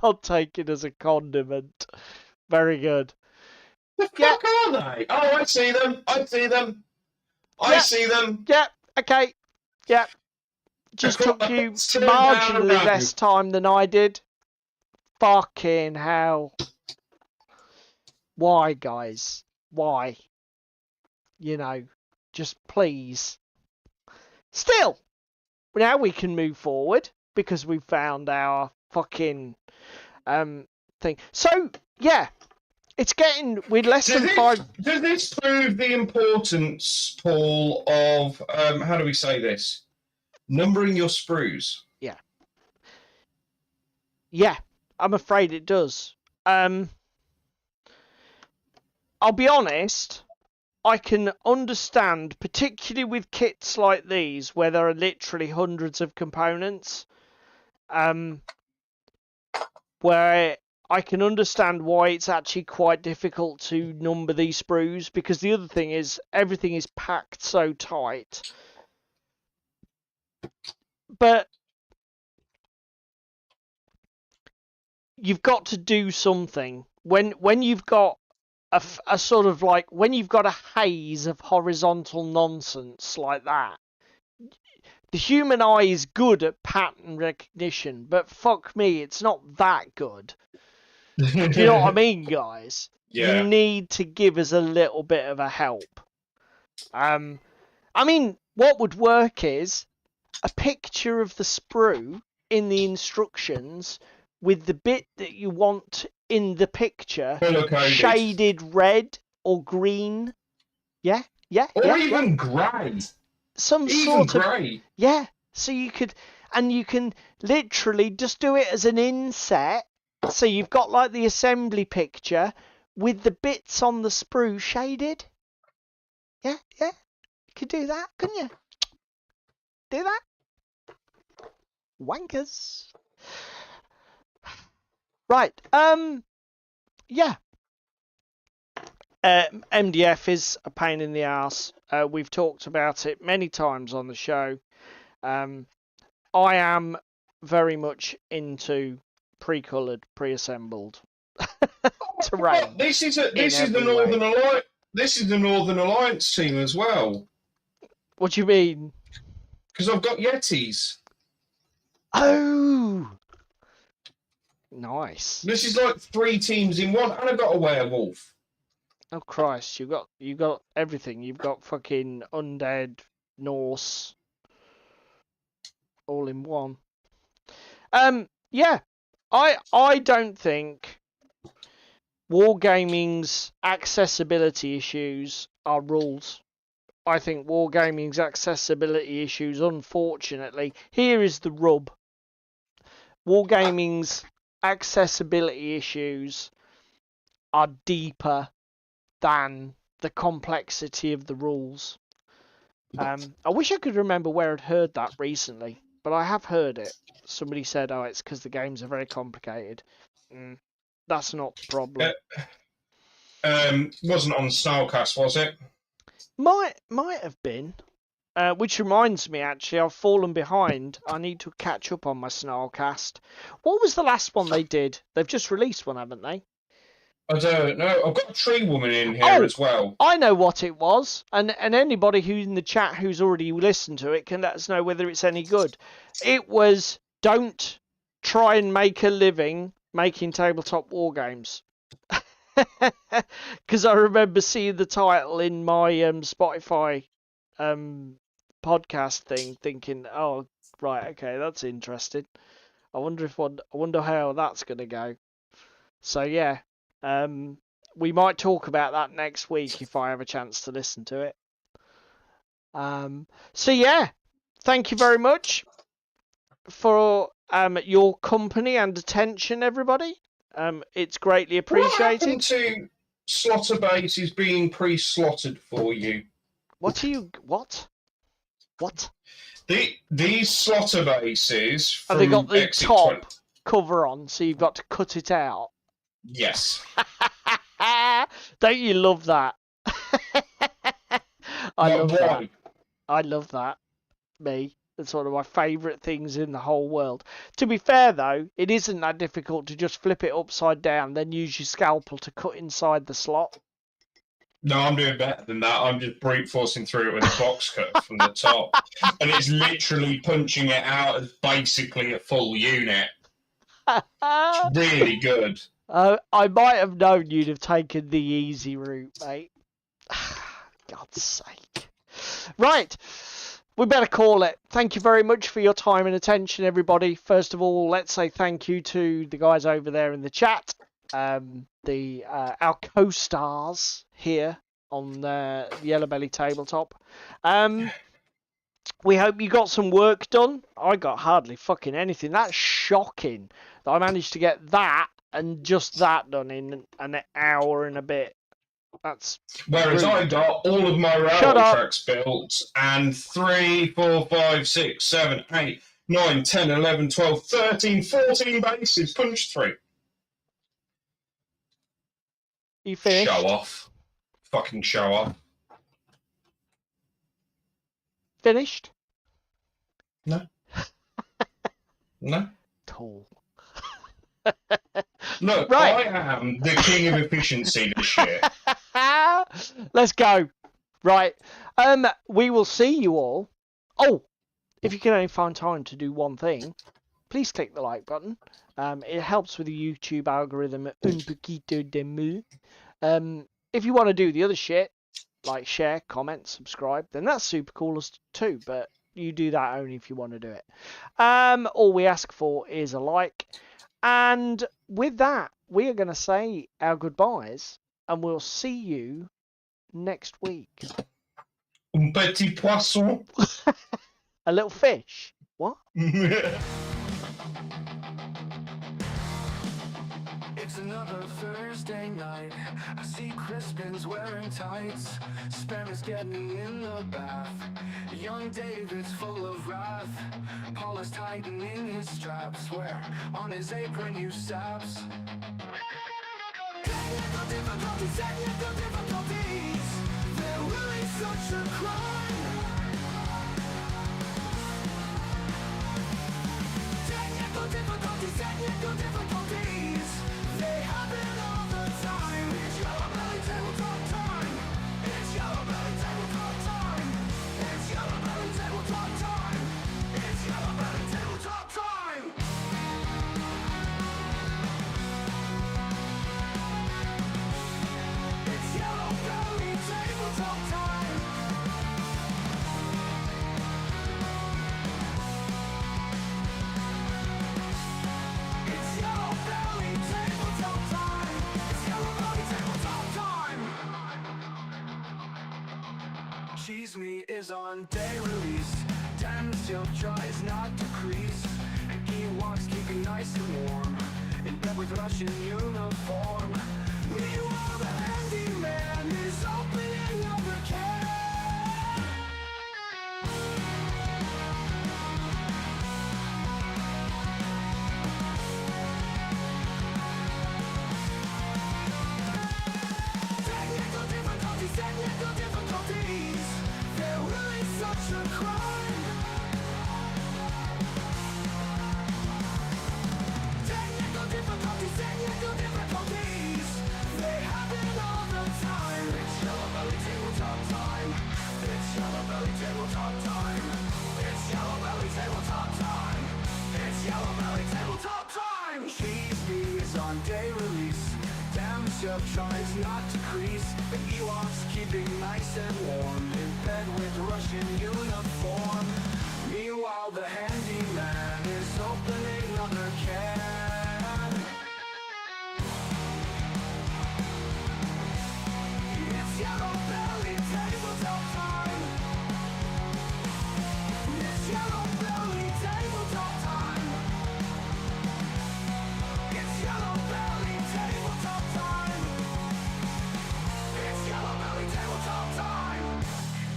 I'll take it as a condiment. Very good. The fuck are they? Oh, I see them. I see them. I see them. Yeah, okay. Yeah. just took you Turn marginally down, no. less time than I did. Fucking hell. Why, guys? Why? You know, just please. Still, now we can move forward because we found our fucking thing. So, yeah, it's getting, we're less than 5. Does this prove the importance, Paul, of, how do we say this? Numbering your sprues. Yeah. Yeah, I'm afraid it does. I'll be honest, I can understand, particularly with kits like these, where there are literally hundreds of components, where I can understand why it's actually quite difficult to number these sprues, because the other thing is everything is packed so tight. But you've got to do something when you've got a sort of like, when you've got a haze of horizontal nonsense like that. The human eye is good at pattern recognition, but fuck me, it's not that good. Do you know what I mean, guys? Yeah. You need to give us a little bit of a help. I mean, what would work is a picture of the sprue in the instructions with the bit that you want in the picture shaded red or green. Yeah. Or even grey. Some Even sort of grey. Yeah. So you can literally just do it as an inset. So you've got like the assembly picture with the bits on the sprue shaded. Yeah. You could do that, couldn't you? Do that. Wankers. Right. Yeah. MDF is a pain in the ass. We've talked about it many times on the show. I am very much into pre-coloured, pre-assembled terrain. This is the Northern Alliance. This is the Northern Alliance team as well. What do you mean? Because I've got Yetis. Oh, nice. This is like 3 teams in one, and I've got a werewolf. Oh Christ, you got everything. You've got fucking undead, Norse, all in one. Yeah, I don't think wargaming's accessibility issues are rules. I think wargaming's accessibility issues, unfortunately, here is the rub. Wargaming's accessibility issues are deeper than the complexity of the rules. I wish I could remember where I'd heard that recently, but I have heard it. Somebody said, "Oh, it's because the games are very complicated." That's not the problem. Wasn't on Snarlcast, was it? Might have been. Which reminds me, actually, I've fallen behind. I need to catch up on my Snarlcast. What was the last one they did? They've just released one, haven't they? I don't know. I've got a tree woman in here as well. I know what it was, and anybody who's in the chat who's already listened to it can let us know whether it's any good. It was "Don't try and make a living making tabletop war games," because I remember seeing the title in my Spotify podcast thing, thinking, "Oh, right, okay, that's interesting. I wonder how that's gonna go." So yeah. We might talk about that next week if I have a chance to listen to it. So yeah, thank you very much for your company and attention, everybody. It's greatly appreciated. What happened to slaughter bases being pre-slotted for you? What? What? These slaughter bases. Have they got the top cover on, so you've got to cut it out? Yes. Don't you love that? I love that. Why? I love that. Me. It's one of my favourite things in the whole world. To be fair, though, it isn't that difficult to just flip it upside down, then use your scalpel to cut inside the slot. No, I'm doing better than that. I'm just brute forcing through it with a box cut from the top. And it's literally punching it out as basically a full unit. It's really good. I might have known you'd have taken the easy route, mate. God's sake. Right. We better call it. Thank you very much for your time and attention, everybody. First of all, let's say thank you to the guys over there in the chat. Our co-stars here on the Yellow Belly Tabletop. We hope you got some work done. I got hardly fucking anything. That's shocking that I managed to get that and just that done in an hour and a bit. That's whereas brilliant. I got all of my railway tracks built and 3, 4, 5, 6, 7, 8, 9, 10, 11, 12, 13, 14 bases punched through. You finished? Show off. Fucking show off. Finished? No. No. Tall. Look, right. I am the king of efficiency this year. Let's go. Right. We will see you all. Oh, if you can only find time to do one thing, please click the like button. It helps with the YouTube algorithm un poquito de mu. If you want to do the other shit, like share, comment, subscribe, then that's super cool too, but you do that only if you want to do it. All we ask for is a like. And with that, we are going to say our goodbyes, and we'll see you next week. Un petit poisson. A little fish. What? It's another Thursday night. I see Crispin's wearing tights. Spam is getting in the bath. Young David's full of wrath. Paul is tightening his straps. Where on his apron you saps. Technical difficulties, technical difficulties. They're really such a crime. Technical difficulties, technical difficulties. They happen all the time. It's Yellow Belly Tabletop time. It's Yellow Belly Tabletop time. It's Yellow Belly Tabletop time. It's Yellow Belly Tabletop time. It's Yellow Belly Tabletop time. It's Yellow Belly Tabletop time. It's Yellow Belly Tabletop time. Cheese meat is on day release. Dan still tries not to crease. And Ewoks keeping nice and warm. In bed with Russian uniform. Meanwhile, the handyman is opening up the can. Technical difficulties, technical difficulties. They're really such a crime. Technical difficulties, technical difficulties. They happen all the time. It's Yellow Belly Tabletop time. It's Yellow Belly Tabletop time. It's Yellow Belly Tabletop time. It's Yellow Belly Tabletop time. Cheese meat is on day release. Damn chef tries not to crease. The Ewoks keeping nice and warm. In bed with Russian uniform. Meanwhile, the handyman is opening another can. It's Yellow Belly Tabletop time. It's Yellow Belly Tabletop time. It's Yellow Belly Tabletop time. It's Yellow Belly Tabletop time.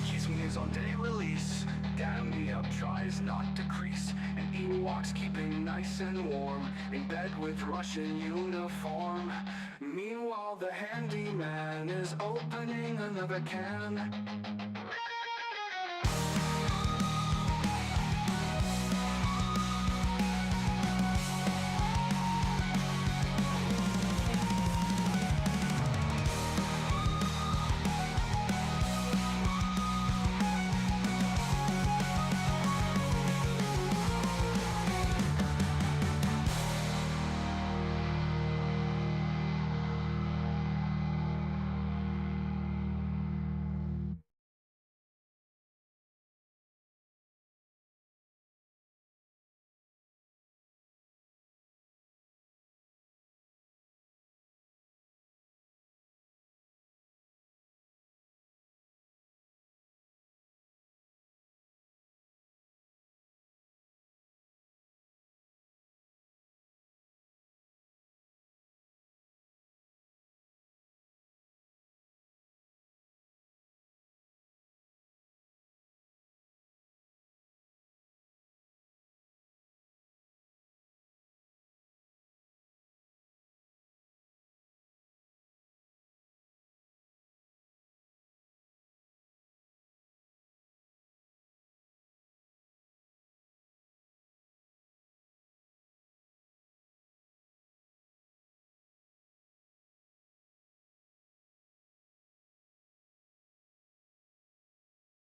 Cheese meat is on day release. Damn me up tries not to crease. And Ewoks keeping nice and warm. In bed with Russian uniform. Meanwhile, the handyman is opening another can.